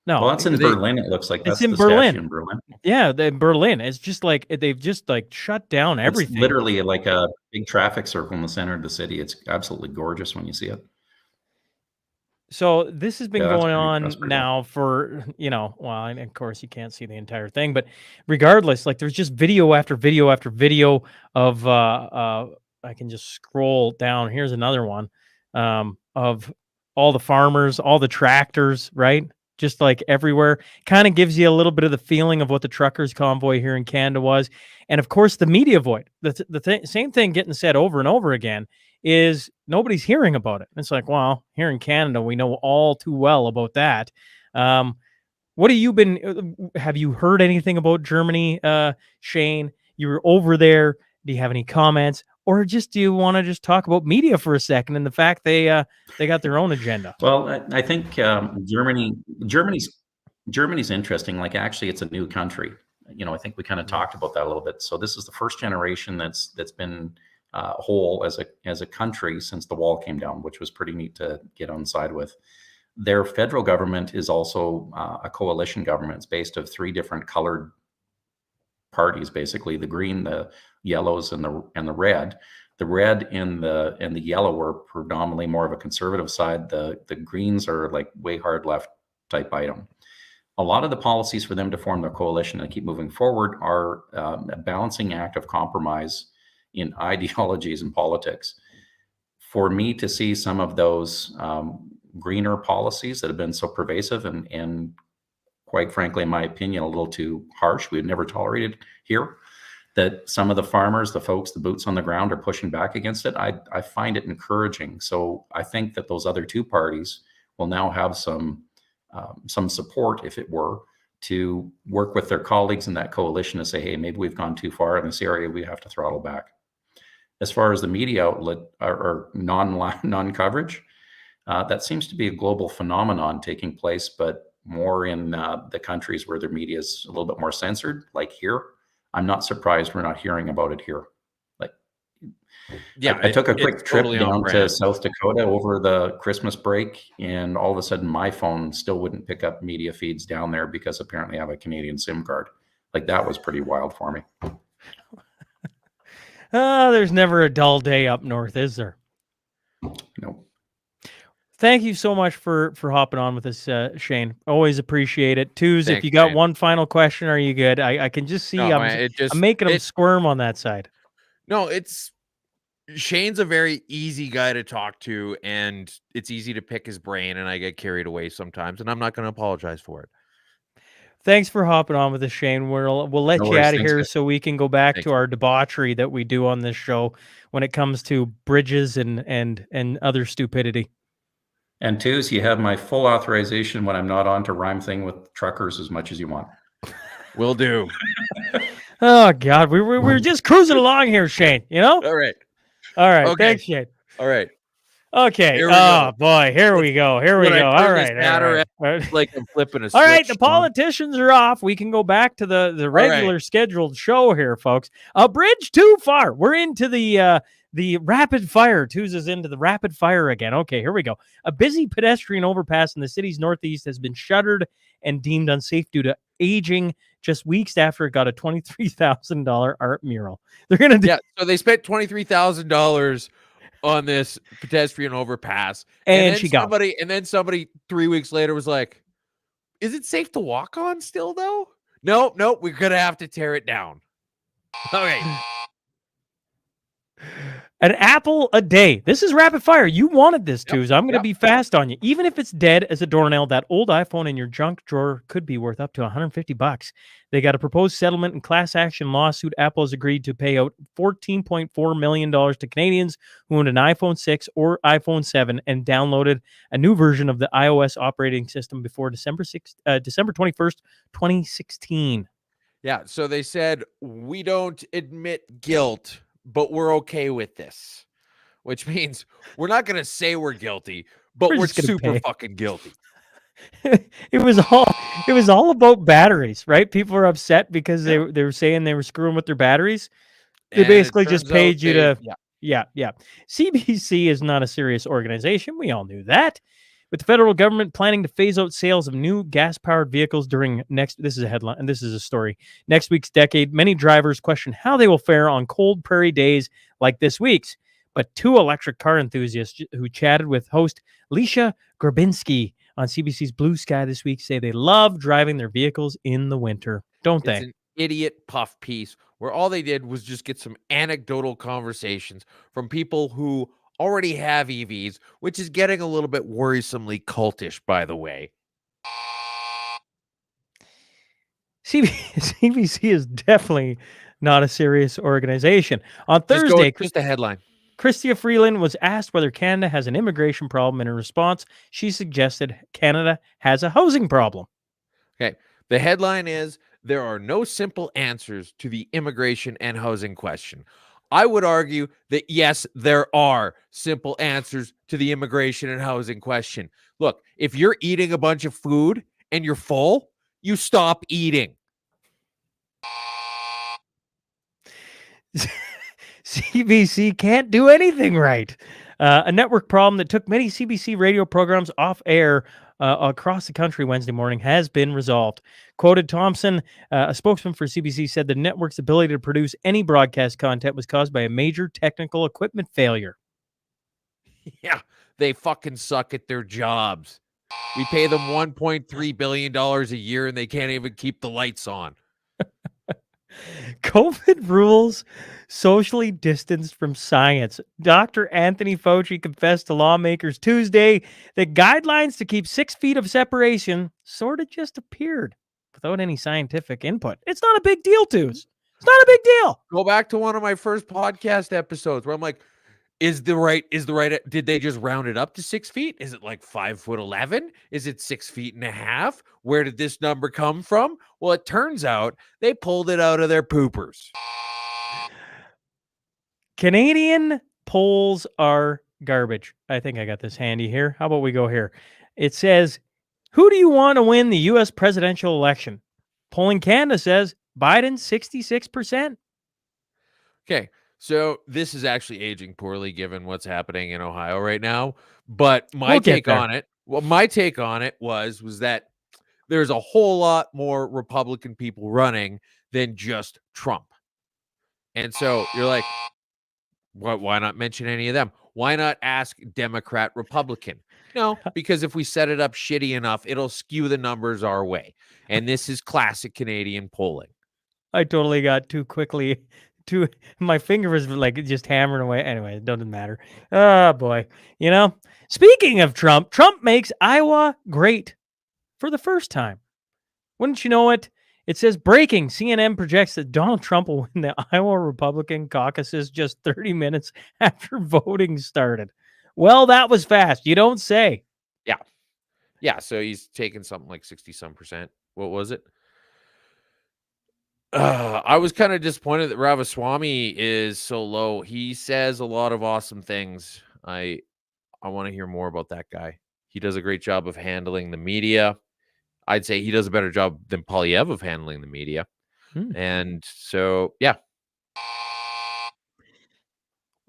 B: No,
D: Well, that's in
A: They-
D: Berlin. It looks like
B: it's
D: that's
B: in
D: the
B: Berlin.
D: statue in Berlin.
B: yeah, Berlin. It's just like they've just like shut down
D: It's
B: everything.
D: literally like a big traffic circle in the center of the city. It's absolutely gorgeous when you see it.
B: So this has been
D: Yeah, that's
B: going
D: that's
B: on
D: pretty
B: now for, well, and of course you can't see the entire thing, but regardless, like there's just video after video after video of I can just scroll down. Here's another one of all the farmers, all the tractors, right? Just like everywhere. Kind of gives you a little bit of the feeling of what the truckers convoy here in Canada was. And of course the media void. Same thing getting said over and over again is nobody's hearing about it. It's like, well, here in Canada, we know all too well about that. What have you been? Have you heard anything about Germany, Shane? You were over there. Do you have any comments, or do you want to just talk about media for a second and the fact they got their own agenda?
D: Well, I think Germany's interesting. Like, actually, it's a new country. I think we kind of talked about that a little bit. So this is the first generation that's been whole as a country since the wall came down, which was pretty neat to get on side with. Their federal government is also a coalition government. It's based of 3 different colored parties, basically the green, the yellows, and the red. The red and the yellow were predominantly more of a conservative side. The greens are like way hard left type item. A lot of the policies for them to form their coalition and keep moving forward are a balancing act of compromise in ideologies and politics. For me to see some of those greener policies that have been so pervasive and quite frankly, in my opinion, a little too harsh, we've never tolerated here, that some of the farmers, the folks, the boots on the ground are pushing back against it, I find it encouraging. So I think that those other 2 parties will now have some support, if it were, to work with their colleagues in that coalition to say, hey, maybe we've gone too far in this area, we have to throttle back. As far as the media outlet or non-coverage, that seems to be a global phenomenon taking place, but more in the countries where their media is a little bit more censored, like here. I'm not surprised we're not hearing about it here. Like,
A: Yeah,
D: I took a quick trip
A: totally
D: down
A: on
D: to
A: brand.
D: South Dakota over the Christmas break, and all of a sudden my phone still wouldn't pick up media feeds down there because apparently I have a Canadian SIM card. Like, that was pretty wild for me.
B: There's never a dull day up north, is there?
D: No.
B: Thank you so much for hopping on with us, Shane. Always appreciate it. Twos, if
A: Thanks,
B: you got
A: Shane.
B: one final question, are you good? I can just see
A: No,
B: I'm
A: it just
B: making them squirm on that side.
A: No, Shane's a very easy guy to talk to, and it's easy to pick his brain, and I get carried away sometimes, and I'm not going to apologize for it.
B: Thanks for hopping on with us, Shane. We'll let
D: No
B: you
D: worries.
B: out of
D: Thanks,
B: here
D: guys.
B: so we can go back
A: Thanks.
B: to our debauchery that we do on this show when it comes to bridges and other stupidity.
D: And 2's, you have my full authorization when I'm not on to rhyme thing with truckers as much as you want.
A: Will do.
B: Oh God, we're just cruising along here, Shane.
A: All right.
B: All right.
A: Okay.
B: Thanks, Shane.
A: All right.
B: Okay.
A: Here we
B: Oh
A: go.
B: boy, here we go. Here we
A: When I
B: go.
A: turn
B: All
A: this
B: right.
A: hat
B: All
A: around,
B: right.
A: Like I'm flipping a switch.
B: All right, the
A: Tom.
B: politicians are off. We can go back to the regular
A: right.
B: scheduled show here, folks. A bridge too far. We're into the rapid fire. Twos is into the rapid fire again. Okay, here we go. A busy pedestrian overpass in the city's northeast has been shuttered and deemed unsafe due to aging just weeks after it got a $23,000 art mural. They're gonna do,
A: Yeah, so they spent $23,000 on this pedestrian overpass,
B: and
A: then
B: she got
A: somebody, and then somebody 3 weeks later was like, "Is it safe to walk on still though?" Nope, we're gonna have to tear it down. Okay.
B: an apple a day. This is rapid fire. You wanted this,
A: Yep,
B: too. So I'm going to
A: yep.
B: be fast on you. Even if it's dead as a doornail, that old iPhone in your junk drawer could be worth up to $150. They got a proposed settlement and class action lawsuit. Apple has agreed to pay out $14.4 million to Canadians who owned an iPhone 6 or iPhone 7 and downloaded a new version of the iOS operating system before December 21st, 2016.
A: Yeah, so they said, we don't admit guilt, but we're okay with this, which means we're not going to say we're guilty, but
B: We're
A: we're
B: just gonna
A: super
B: pay.
A: fucking guilty.
B: It was all about batteries, right? People were upset because they were saying they were screwing with their batteries. They
A: And it
B: basically just
A: turns out
B: paid you
A: they-
B: to Yeah. CBC is not a serious organization. We all knew that. With the federal government planning to phase out sales of new gas-powered vehicles during this is a headline, and this is a story, next week's decade, many drivers question how they will fare on cold prairie days like this week's. But two electric car enthusiasts who chatted with host Leisha Grabinski on CBC's Blue Sky this week say they love driving their vehicles in the winter, don't they?
A: It's an idiot puff piece where all they did was just get some anecdotal conversations from people who already have EVs, which is getting a little bit worrisomely cultish, by the way.
B: CBC is definitely not a serious organization. On Thursday,
A: Just a headline.
B: Chrystia Freeland was asked whether Canada has an immigration problem. In response, she suggested Canada has a housing problem.
A: Okay. The headline is, there are no simple answers to the immigration and housing question. I would argue that, yes, there are simple answers to the immigration and housing question. Look, if you're eating a bunch of food and you're full, you stop eating.
B: CBC can't do anything right. A network problem that took many CBC radio programs off air across the country Wednesday morning has been resolved. Quoted Thompson, a spokesman for CBC, said the network's ability to produce any broadcast content was caused by a major technical equipment failure.
A: Yeah, they fucking suck at their jobs. We pay them $1.3 billion a year and they can't even keep the lights on.
B: COVID rules socially distanced from science. Dr. Anthony Fauci confessed to lawmakers Tuesday that guidelines to keep 6 feet of separation sort of just appeared without any scientific input. It's not a big deal, Tooz. It's not a big deal.
A: Go back to one of my first podcast episodes where I'm like, did they just round it up to 6 feet? Is it like 5'11"? Is it 6 feet and a half? Where did this number come from? Well, it turns out they pulled it out of their poopers.
B: Canadian polls are garbage. I think I got this handy here. How about we go here? It says, who do you want to win the U.S. presidential election? Polling Canada says Biden 66%.
A: Okay. So this is actually aging poorly given what's happening in Ohio right now. But my take on it was that there's a whole lot more Republican people running than just Trump. And so you're like, why not mention any of them? Why not ask Democrat, Republican? No, because if we set it up shitty enough, it'll skew the numbers our way. And this is classic Canadian polling.
B: I totally got too quickly. My finger was like just hammering away. Anyway, it doesn't matter. Oh boy. You know, speaking of Trump makes Iowa great for the first time. Wouldn't you know it? It says breaking. CNN projects that Donald Trump will win the Iowa Republican caucuses just 30 minutes after voting started. Well, that was fast. You don't say.
A: Yeah. Yeah. So he's taken something like 60-some%. What was it? I was kind of disappointed that Ramaswamy is so low. He says a lot of awesome things. I want to hear more about that guy. He does a great job of handling the media. I'd say he does a better job than Polyev of handling the media. And so, yeah.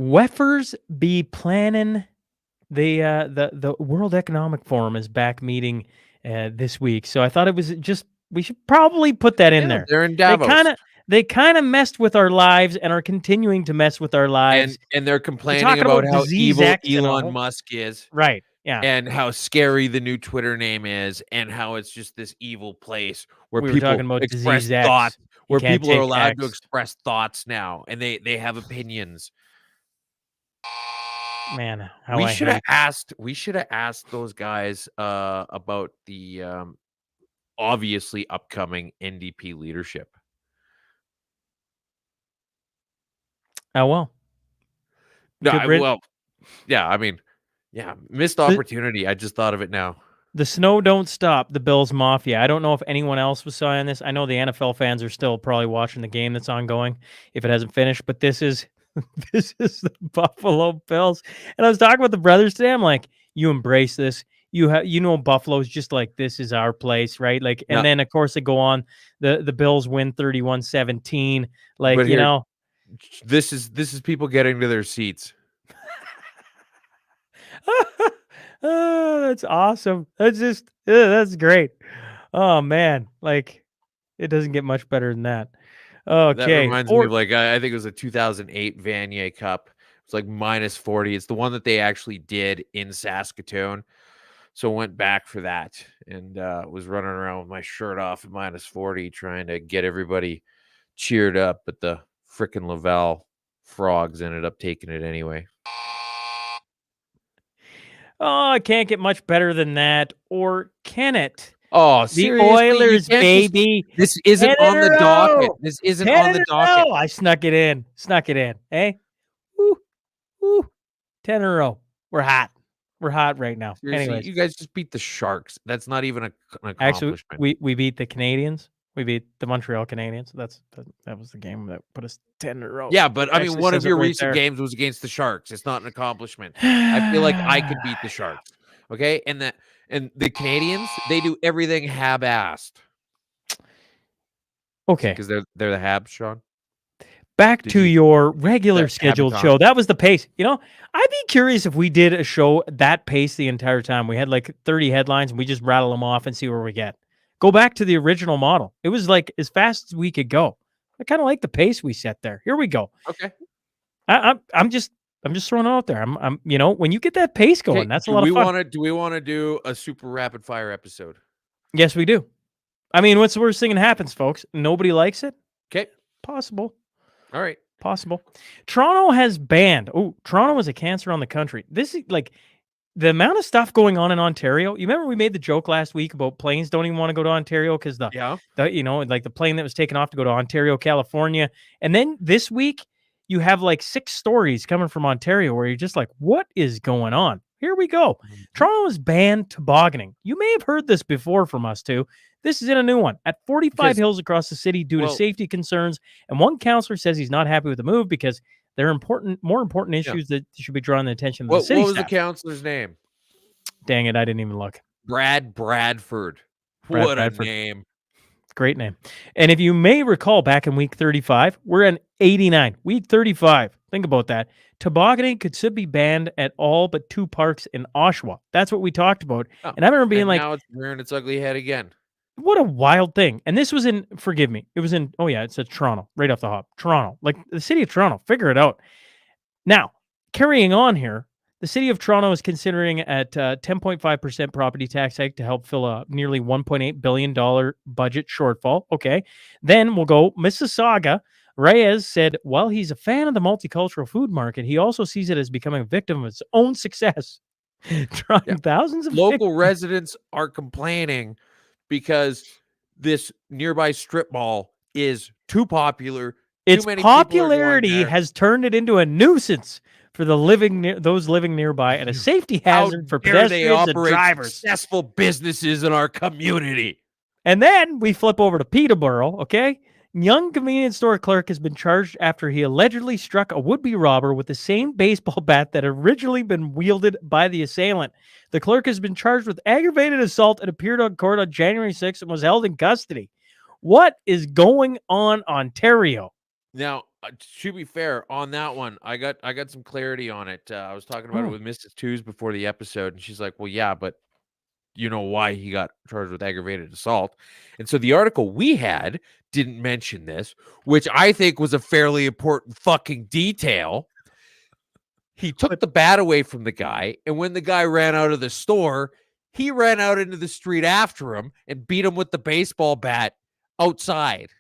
B: Weffers be planning the World Economic Forum is back meeting this week. So I thought it was just, we should probably put that in there.
A: They're in Davos.
B: They kind of messed with our lives and are continuing to mess with our lives.
A: And they're complaining about how evil Elon Musk is.
B: Right. Yeah.
A: And how scary the new Twitter name is, and how it's just this evil place where
B: we
A: people
B: were talking about
A: express thoughts, where people are allowed to express thoughts now, and they have opinions.
B: Man,
A: we should have asked those guys about the obviously upcoming NDP leadership.
B: Oh well.
A: No, missed opportunity. I just thought of it now.
B: The snow don't stop. The Bills Mafia. I don't know if anyone else was saying this. I know the NFL fans are still probably watching the game that's ongoing if it hasn't finished. But this is the Buffalo Bills. And I was talking with the brothers today. I'm like, you embrace this. Buffalo's just like, this is our place, right? Like, and then of course they go on. The Bills win 31-17. Like, but this
A: is people getting to their seats.
B: Oh, that's awesome. That's great. Oh man, like it doesn't get much better than that.
A: That
B: Okay,
A: reminds me of like I think it was a 2008 Vanier Cup. It's like minus 40. It's the one that they actually did in Saskatoon. So went back for that and was running around with my shirt off at minus 40, trying to get everybody cheered up. But the frickin' Laval Frogs ended up taking it anyway.
B: Oh, it can't get much better than that, or can it?
A: Oh,
B: The
A: seriously? You
B: Oilers,
A: can't just-
B: baby.
A: This isn't
B: 10
A: on
B: in
A: the
B: a
A: docket.
B: row.
A: This isn't
B: 10
A: on the
B: in a
A: docket.
B: row. I snuck it in. Hey, woo, woo. 10 in a row. We're hot. We're hot right now.
A: Seriously,
B: Anyways,
A: you guys just beat the Sharks. That's not even an
B: actually,
A: accomplishment.
B: we beat the Canadians. We beat the Montreal Canadiens. That was the game that put us 10 in a row.
A: Yeah, but I mean,
B: Actually
A: one of
B: says it
A: your
B: right
A: recent
B: there.
A: games was against the Sharks. It's not an accomplishment. I feel like I could beat the Sharks. Okay, and the Canadians, they do everything hab-assed
B: Okay,
A: because they're the Habs, Sean.
B: back
A: Did
B: to
A: you-
B: your regular
A: that
B: scheduled
A: Habaton?
B: show. That was the pace. You know, I'd be curious if we did a show that pace the entire time. We had like 30 headlines and we just rattle them off and see where we get. Go back to the original model. It was like as fast as we could go. I kind of like the pace we set there. Here we go.
A: Okay.
B: I'm just throwing it out there. I'm you know, when you get that pace going,
A: Okay,
B: that's a lot of fun.
A: Do we want to do a super rapid fire episode?
B: Yes, we do. I mean, what's the worst thing that happens, folks? Nobody likes it?
A: Okay.
B: Possible.
A: All right.
B: Possible. Toronto has banned. Oh, Toronto is a cancer on the country. This is like the amount of stuff going on in Ontario. You remember we made the joke last week about planes don't even want to go to Ontario because the like the plane that was taken off to go to Ontario, California. And then this week you have like 6 stories coming from Ontario where you're just like, what is going on? Here we go. Toronto has banned tobogganing. You may have heard this before from us too. This is in a new one at 45 hills across the city due to safety concerns. And one counselor says he's not happy with the move because there are more important issues that should be drawing the attention of the city
A: What was
B: staff.
A: the counselor's name?
B: Dang it, I didn't even look.
A: Bradford.
B: Brad
A: What
B: Bradford.
A: a name.
B: Great name. And if you may recall, back in week 35, we're in 89. Week 35. Think about that. Tobogganing could still be banned at all but 2 parks in Oshawa. That's what we talked about.
A: Oh,
B: and I remember being like,
A: now it's rearing its ugly head again.
B: what a wild thing. And this was in, forgive me, it was in, oh yeah, it said Toronto, right off the hop. Toronto, like the city of Toronto, figure it out. Now, carrying on here, the city of Toronto is considering at 10.5% property tax hike to help fill a nearly $1.8 billion budget shortfall. Okay. Then we'll go Mississauga. Reyes said, while he's a fan of the multicultural food market, he also sees it as becoming a victim of its own success. Drawing thousands of
A: local residents are complaining because this nearby strip mall is too popular.
B: Its popularity has turned it into a nuisance for the those living nearby and a safety hazard for pedestrians and drivers.
A: Successful businesses in our community.
B: And then we flip over to Peterborough, okay? Young convenience store clerk has been charged after he allegedly struck a would-be robber with the same baseball bat that had originally been wielded by the assailant. The clerk has been charged with aggravated assault and appeared on court on January 6th and was held in custody. What is going on, Ontario?
A: Now, to be fair on that one, I got some clarity on it. I was talking about it with Mrs. Twos before the episode, and she's like, well, yeah, but you know why he got charged with aggravated assault. And so the article we had didn't mention this, which I think was a fairly important fucking detail. He took the bat away from the guy, and when the guy ran out of the store, he ran out into the street after him and beat him with the baseball bat outside.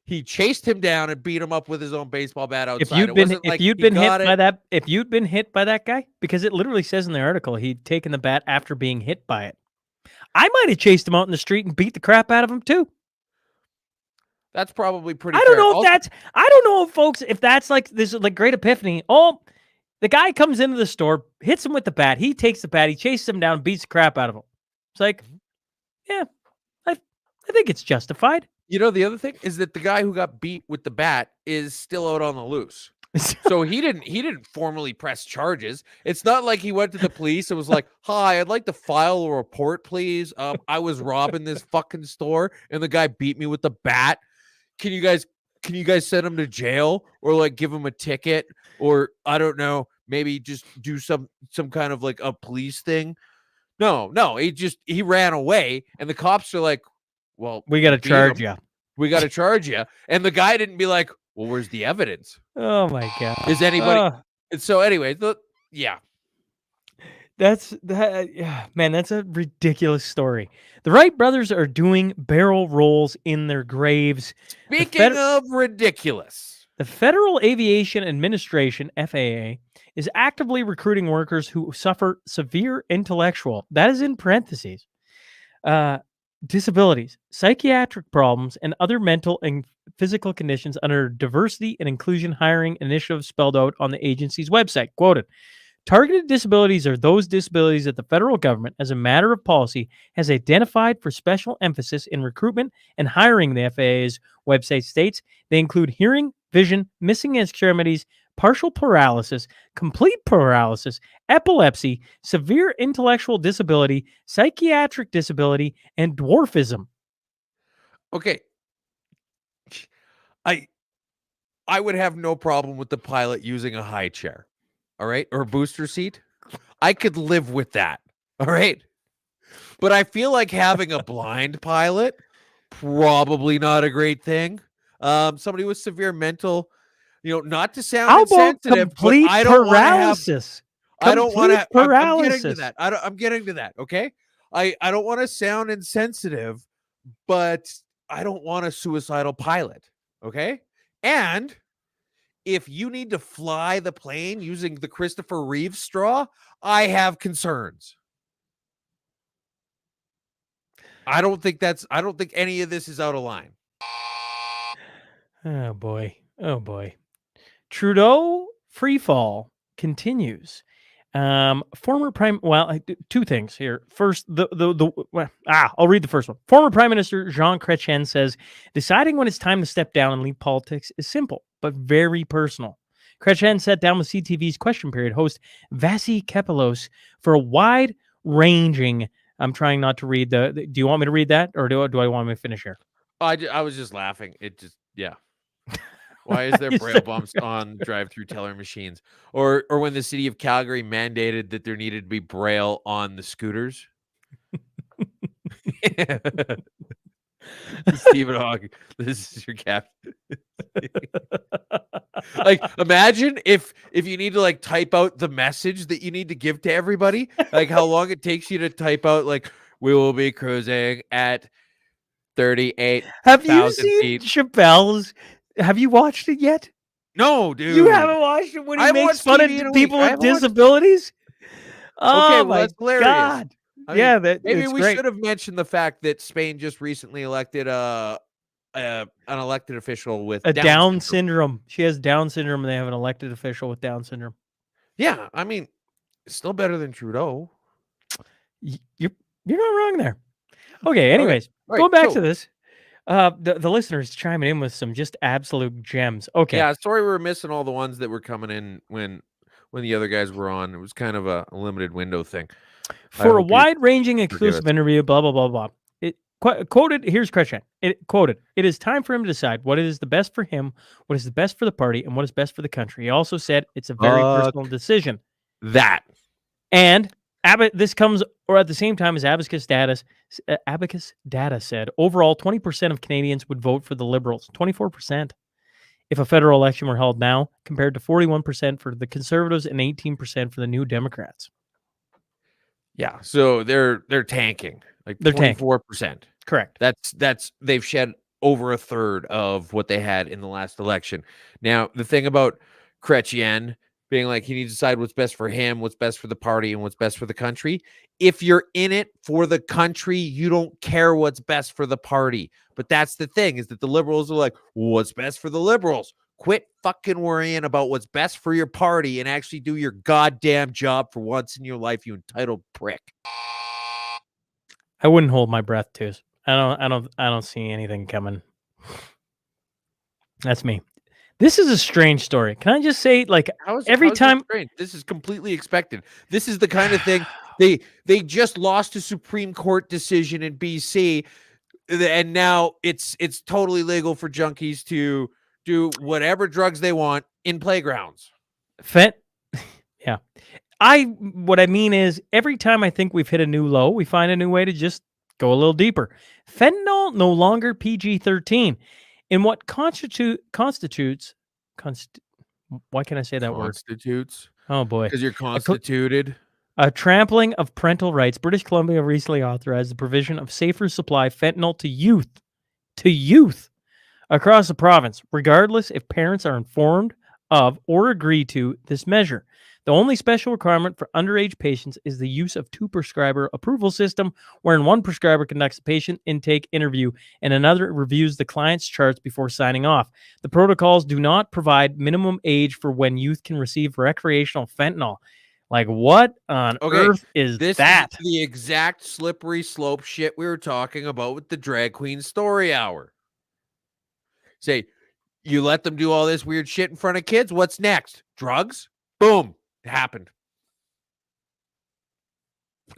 A: He chased him down and beat him up with his own baseball bat outside.
B: If you'd been hit by that guy, because it literally says in the article he'd taken the bat after being hit by it, I might have chased him out in the street and beat the crap out of him too.
A: That's probably pretty.
B: I don't know, folks, if that's like this like great epiphany. Oh, the guy comes into the store, hits him with the bat. He takes the bat, he chases him down, beats the crap out of him. It's like, yeah, I think it's justified.
A: You know, the other thing is that the guy who got beat with the bat is still out on the loose. So he didn't formally press charges. It's not like he went to the police and was like, "Hi, I'd like to file a report, please. I was robbing this fucking store and the guy beat me with the bat. Can you guys send him to jail or like give him a ticket or I don't know, maybe just do some kind of like a police thing. No, he ran away, and the cops are like, well,
B: We got to
A: beat
B: charge
A: him.
B: you.
A: We got to charge you. And the guy didn't be like, well, where's the evidence?
B: Oh my God.
A: Is anybody? And so anyway, yeah.
B: Man, that's a ridiculous story. The Wright brothers are doing barrel rolls in their graves.
A: Speaking of ridiculous,
B: the Federal Aviation Administration, FAA, is actively recruiting workers who suffer severe intellectual, that is in parentheses, disabilities, psychiatric problems, and other mental and physical conditions under diversity and inclusion hiring initiative spelled out on the agency's website. Quoted, targeted disabilities are those disabilities that the federal government, as a matter of policy, has identified for special emphasis in recruitment and hiring, the FAA's website states. They include hearing, vision, missing extremities, partial paralysis, complete paralysis, epilepsy, severe intellectual disability, psychiatric disability, and dwarfism.
A: Okay. I would have no problem with the pilot using a high chair. All right, or a booster seat. I could live with that. All right. But I feel like having a blind pilot, probably not a great thing. Somebody with severe mental, not to sound
B: How about
A: insensitive,
B: complete
A: but I don't
B: paralysis?
A: I don't want to. I'm getting to
B: paralysis.
A: that. I'm getting to that. Okay. I don't want to sound insensitive, but I don't want a suicidal pilot. Okay. And if you need to fly the plane using the Christopher Reeve straw, I have concerns. I don't think any of this is out of line.
B: Oh boy. Oh boy. Trudeau freefall continues. Former prime, two things here. First, I'll read the first one. Former Prime Minister Jean Chrétien says, deciding when it's time to step down and leave politics is simple, but very personal. Chrétien sat down with CTV's Question Period host Vasi Kepelos for a wide-ranging, I'm trying not to read do you want me to read that, or do I want me to finish here?
A: I was just laughing. It just, yeah. Why is there braille bumps on drive-through teller machines? Or when the city of Calgary mandated that there needed to be braille on the scooters? Stephen Hawking, this is your captain. Like, imagine if you need to like type out the message that you need to give to everybody, like how long it takes you to type out, like, we will be cruising at 38.
B: Have you seen Chappelle's? Have you watched it yet?
A: No, dude.
B: You haven't watched it when he makes fun of people with disabilities? Oh,
A: okay, well,
B: my
A: that's hilarious.
B: God.
A: I mean, maybe we should have mentioned the fact that Spain just recently elected an elected official with
B: Down syndrome. She has Down syndrome, and they have an elected official with Down syndrome.
A: Yeah, I mean, it's still better than Trudeau.
B: You're not wrong there. Okay, anyways, go back to this. The listeners chiming in with some just absolute gems. Okay.
A: Yeah, sorry we were missing all the ones that were coming in when the other guys were on. It was kind of a limited window thing.
B: For a wide-ranging exclusive interview, blah, blah, blah, blah. It quoted, here's Chrétien. It quoted, it is time for him to decide what is the best for him, what is the best for the party, and what is best for the country. He also said it's a very personal decision. And this comes, or at the same time as Abacus data said, overall 20% of Canadians would vote for the Liberals, 24% if a federal election were held now, compared to 41% for the Conservatives and 18% for the New Democrats.
A: Yeah, so they're tanking, like they're 24%.
B: Correct.
A: That's they've shed over a third of what they had in the last election. Now, the thing about Chrétien being like, he needs to decide what's best for him, what's best for the party, and what's best for the country. If you're in it for the country, you don't care what's best for the party. But that's the thing, is that the Liberals are like, what's best for the Liberals? Quit fucking worrying about what's best for your party and actually do your goddamn job for once in your life, you entitled prick.
B: I wouldn't hold my breath, too. I don't see anything coming. That's me. This is a strange story. Can I just say, like, every time
A: this is completely expected. This is the kind of thing they just lost a Supreme Court decision in BC, and now it's totally legal for junkies to do whatever drugs they want in playgrounds.
B: Yeah, Yeah. What I mean is every time I think we've hit a new low, we find a new way to just go a little deeper. Fentanyl no longer PG-13. In what constitutes why can't I say that word?
A: Constitutes.
B: Oh boy.
A: Because you're
B: A, co-
A: constituted.
B: a trampling of parental rights. British Columbia recently authorized the provision of safer supply fentanyl to youth across the province, regardless if parents are informed of or agree to this measure. The only special requirement for underage patients is the use of two prescriber approval system, wherein one prescriber conducts a patient intake interview and another reviews the client's charts before signing off. The protocols do not provide minimum age for when youth can receive recreational fentanyl. Like, what on
A: Okay,
B: earth is
A: this
B: that?
A: is the exact slippery slope shit we were talking about with the drag queen story hour. Say, you let them do all this weird shit in front of kids. What's next? Drugs? Boom. It happened.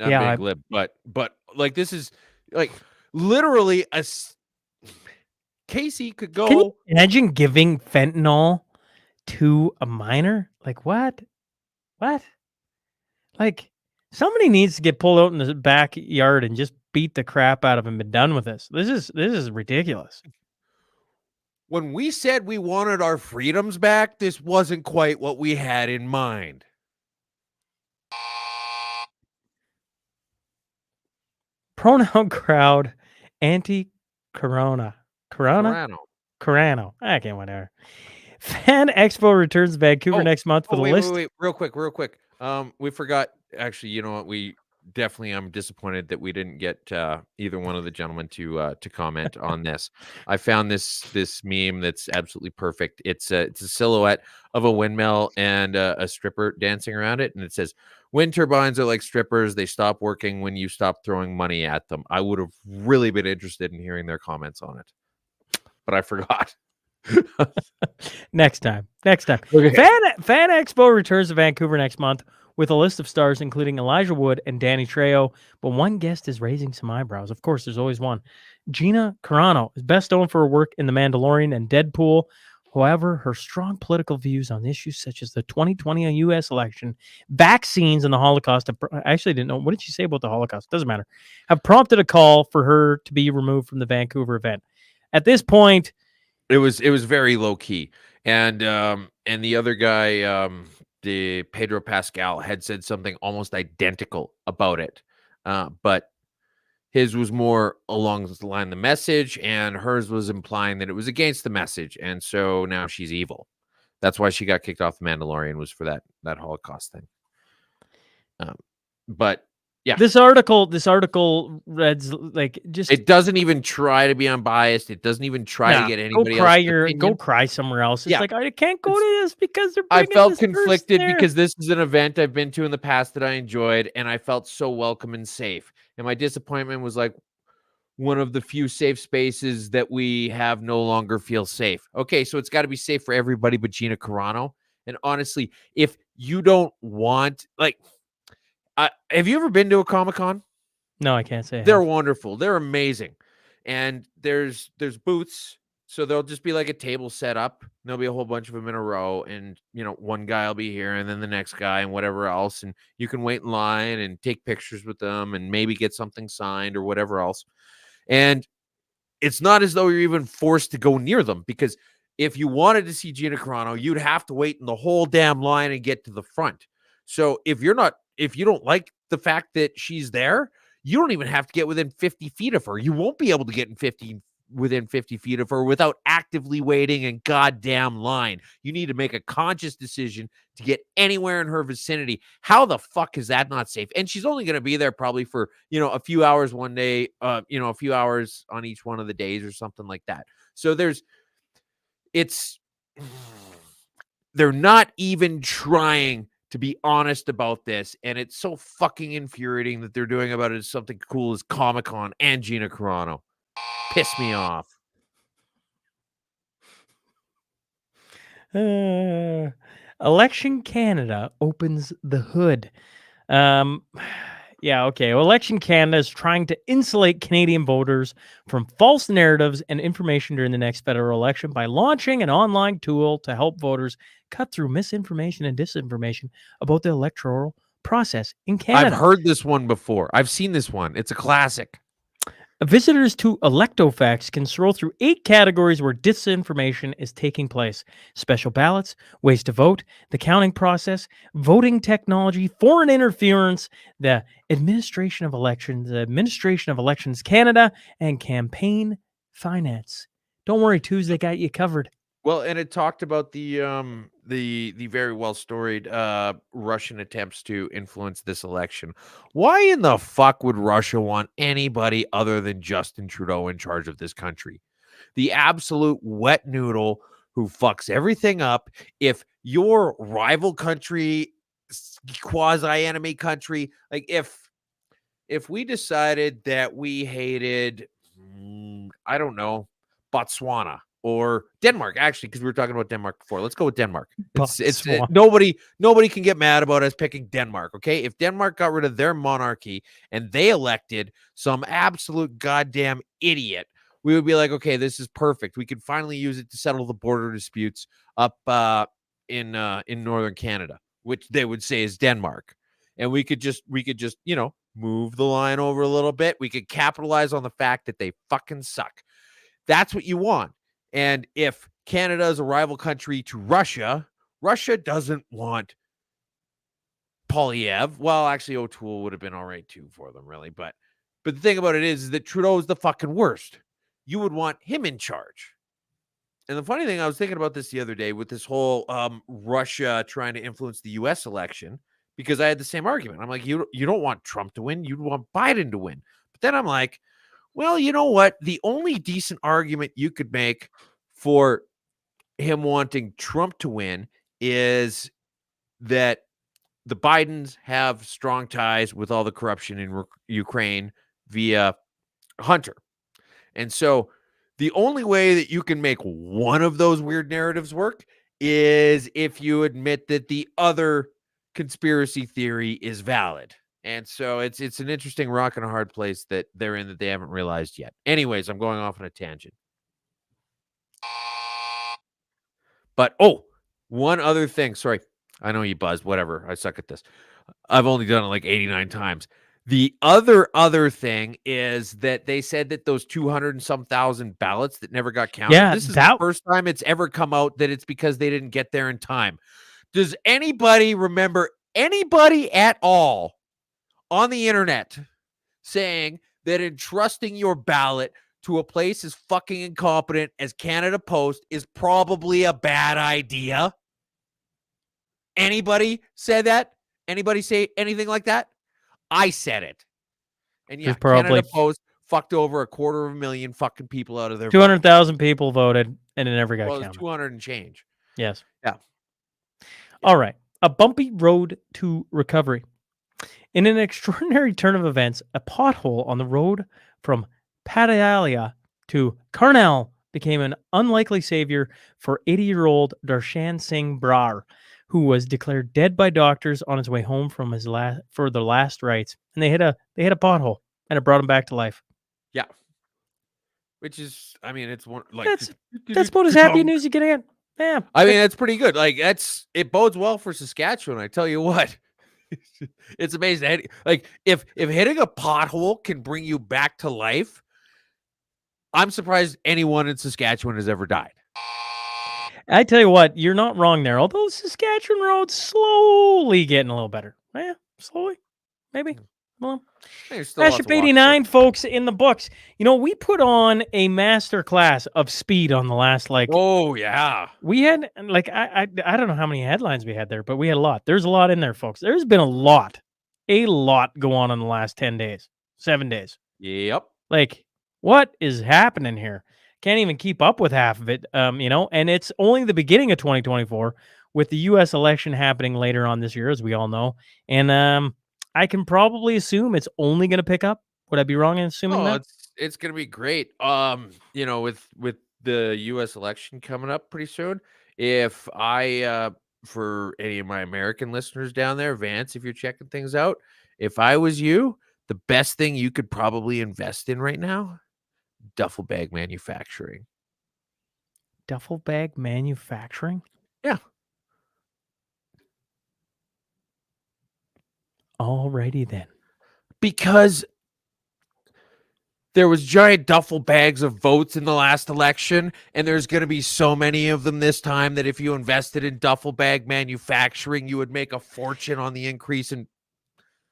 A: I'm
B: Yeah,
A: being glib, but like this is like literally Casey could go.
B: can you imagine giving fentanyl to a minor? Like, what? What? Like, somebody needs to get pulled out in the backyard and just beat the crap out of him and done with this. This is ridiculous.
A: When we said we wanted our freedoms back, this wasn't quite what we had in mind.
B: Pronoun crowd, anti-corona. Corona? Corano. I can't, whatever. Fan Expo returns to Vancouver next month with a list.
A: Wait, real quick. We forgot. Actually, you know what? I'm disappointed that we didn't get either one of the gentlemen to comment on this. I found this meme that's absolutely perfect. It's a silhouette of a windmill and a stripper dancing around it, and it says, "Wind turbines are like strippers; they stop working when you stop throwing money at them." I would have really been interested in hearing their comments on it, but I forgot.
B: Next time.
A: Okay.
B: Fan Expo returns to Vancouver next month with a list of stars including Elijah Wood and Danny Trejo, but one guest is raising some eyebrows. Of course, there's always one. Gina Carano is best known for her work in The Mandalorian and Deadpool. However, her strong political views on issues such as the 2020 U.S. election, vaccines, and the Holocaust, I actually didn't know. What did she say about the Holocaust? Doesn't matter. Have prompted a call for her to be removed from the Vancouver event. At this point,
A: it was very low key, and the other guy, the Pedro Pascal, had said something almost identical about it, but his was more along the line of the message, and hers was implying that it was against the message, and so now she's evil. That's why she got kicked off The Mandalorian, was for that Holocaust thing. But yeah,
B: this article reads like just.
A: It doesn't even try to be unbiased. It doesn't even try to get anybody else.
B: Go cry somewhere else. It's like, I can't go to this because they're.
A: I felt
B: this
A: conflicted because this is an event I've been to in the past that I enjoyed, and I felt so welcome and safe. And my disappointment was like one of the few safe spaces that we have no longer feel safe. Okay, so it's got to be safe for everybody but Gina Carano. And honestly, if you don't want, like, have you ever been to a Comic-Con?
B: No, I can't say.
A: They're wonderful. They're amazing. And there's booths. So there'll just be like a table set up. There'll be a whole bunch of them in a row. And, one guy will be here and then the next guy and whatever else. And you can wait in line and take pictures with them and maybe get something signed or whatever else. And it's not as though you're even forced to go near them, because if you wanted to see Gina Carano, you'd have to wait in the whole damn line and get to the front. So if you don't like the fact that she's there, you don't even have to get within 50 feet of her. You won't be able to get within 50 feet of her without actively waiting in goddamn line. You need to make a conscious decision to get anywhere in her vicinity. How the fuck is that not safe? And she's only going to be there probably for, a few hours one day, a few hours on each one of the days or something like that. So they're not even trying to be honest about this, and it's so fucking infuriating that they're doing about it as something cool as Comic-Con and Gina Carano. Piss me off.
B: Election Canada opens the hood. Yeah, okay. Well, Election Canada is trying to insulate Canadian voters from false narratives and information during the next federal election by launching an online tool to help voters cut through misinformation and disinformation about the electoral process in Canada.
A: I've heard this one before. I've seen this one. It's a classic.
B: Visitors to ElectoFacts can scroll through 8 categories where disinformation is taking place: special ballots, ways to vote, the counting process, voting technology, foreign interference, the Administration of Elections Canada, and campaign finance. Don't worry, 2'sDay got you covered.
A: Well, and it talked about the very well storied Russian attempts to influence this election. Why in the fuck would Russia want anybody other than Justin Trudeau in charge of this country? The absolute wet noodle who fucks everything up. If your rival country, quasi enemy country, like if we decided that we hated, I don't know, Botswana or Denmark, actually, because we were talking about Denmark before. Let's go with Denmark. Nobody can get mad about us picking Denmark. Okay, if Denmark got rid of their monarchy and they elected some absolute goddamn idiot, we would be like, okay, this is perfect. We could finally use it to settle the border disputes up in northern Canada, which they would say is Denmark, and we could just move the line over a little bit. We could capitalize on the fact that they fucking suck. That's what you want. And if Canada is a rival country to Russia, Russia doesn't want Polyev. Well, actually, O'Toole would have been all right too for them, really. But the thing about it is that Trudeau is the fucking worst. You would want him in charge. And the funny thing, I was thinking about this the other day with this whole Russia trying to influence the U.S. election, because I had the same argument. I'm like, you don't want Trump to win. You'd want Biden to win. But then I'm like, well, you know what? The only decent argument you could make for him wanting Trump to win is that the Bidens have strong ties with all the corruption in Ukraine via Hunter. And so the only way that you can make one of those weird narratives work is if you admit that the other conspiracy theory is valid. And so it's an interesting rock and a hard place that they're in that they haven't realized yet. Anyways, I'm going off on a tangent. But, one other thing. Sorry. I know you buzzed. Whatever. I suck at this. I've only done it like 89 times. The other thing is that they said that those 200 and some thousand ballots that never got counted.
B: Yeah,
A: this is the first time it's ever come out that it's because they didn't get there in time. Does anybody remember anybody at all on the internet saying that entrusting your ballot to a place as fucking incompetent as Canada Post is probably a bad idea? Anybody said that? Anybody say anything like that? I said it. And yeah, Canada Post fucked over 250,000 fucking people out of their
B: 200,000 people voted and it never got counted.
A: 200 and change.
B: Yes.
A: Yeah.
B: All right. A bumpy road to recovery. In an extraordinary turn of events, a pothole on the road from Patalia to Karnal became an unlikely savior for 80-year-old Darshan Singh Brar, who was declared dead by doctors on his way home from his last rites. And they hit a pothole and it brought him back to life.
A: Yeah. Which is, I mean, it's one like
B: that's about as happy news you can get. Yeah.
A: I mean, that's pretty good. Like it bodes well for Saskatchewan. I tell you what. It's amazing. Like if hitting a pothole can bring you back to life, I'm surprised anyone in Saskatchewan has ever died.
B: I tell you what, you're not wrong there. Although Saskatchewan road's slowly getting a little better. Yeah, slowly, maybe. Well, Mashup 89, folks, in the books. You know, we put on a master class of speed on the last,
A: oh yeah,
B: we had I don't know how many headlines we had there, but we had a lot. There's a lot in there, folks. There's been a lot go on in the last 10 days, 7 days.
A: Yep.
B: Like, what is happening here? Can't even keep up with half of it, and it's only the beginning of 2024 with the U.S. election happening later on this year, as we all know. And I can probably assume it's only going to pick up. Would I be wrong in assuming that?
A: It's going to be great. With the U.S. election coming up pretty soon, if I for any of my American listeners down there, Vance, if you're checking things out, if I was you, the best thing you could probably invest in right now, duffel bag manufacturing.
B: Duffel bag manufacturing?
A: Yeah.
B: Alrighty then.
A: Because there was giant duffel bags of votes in the last election, and there's going to be so many of them this time that if you invested in duffel bag manufacturing, you would make a fortune on the increase in.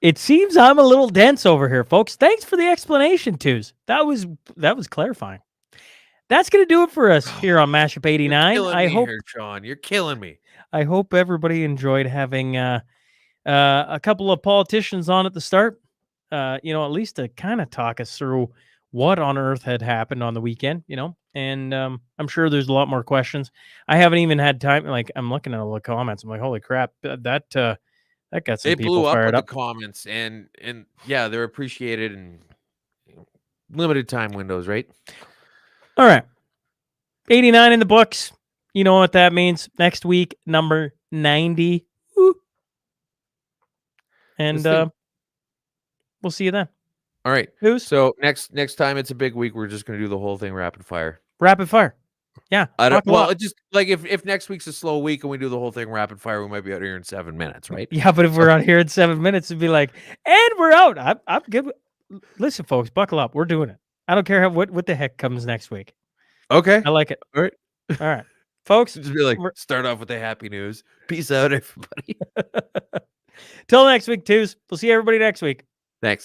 B: It seems I'm a little dense over here, folks. Thanks for the explanation, Twos. That was clarifying. That's going to do it for us here on Mashup 89.
A: I hope, here, Sean, you're killing me.
B: I hope everybody enjoyed having a couple of politicians on at the start. At least to kind of talk us through what on earth had happened on the weekend, and I'm sure there's a lot more questions. I haven't even had time. Like, I'm looking at all the comments. I'm like, holy crap, that got some people
A: blew
B: fired up.
A: The comments, and yeah, they're appreciated and limited time windows, right?
B: All right, 89 in the books. You know what that means. Next week, number 90. Woo. And we'll see you then.
A: All right.
B: Who's?
A: So next time it's a big week. We're just gonna do the whole thing rapid fire.
B: Rapid fire. Yeah.
A: It just like if next week's a slow week and we do the whole thing rapid fire, we might be out here in 7 minutes, right?
B: Yeah, but if we're out here in 7 minutes, it'd be like, and we're out. I'm good. Listen, folks, buckle up. We're doing it. I don't care what the heck comes next week.
A: Okay.
B: I like it.
A: All right.
B: All right. Folks.
A: Just be like, start off with the happy news. Peace out, everybody.
B: Till next week, Twos. We'll see everybody next week.
A: Thanks.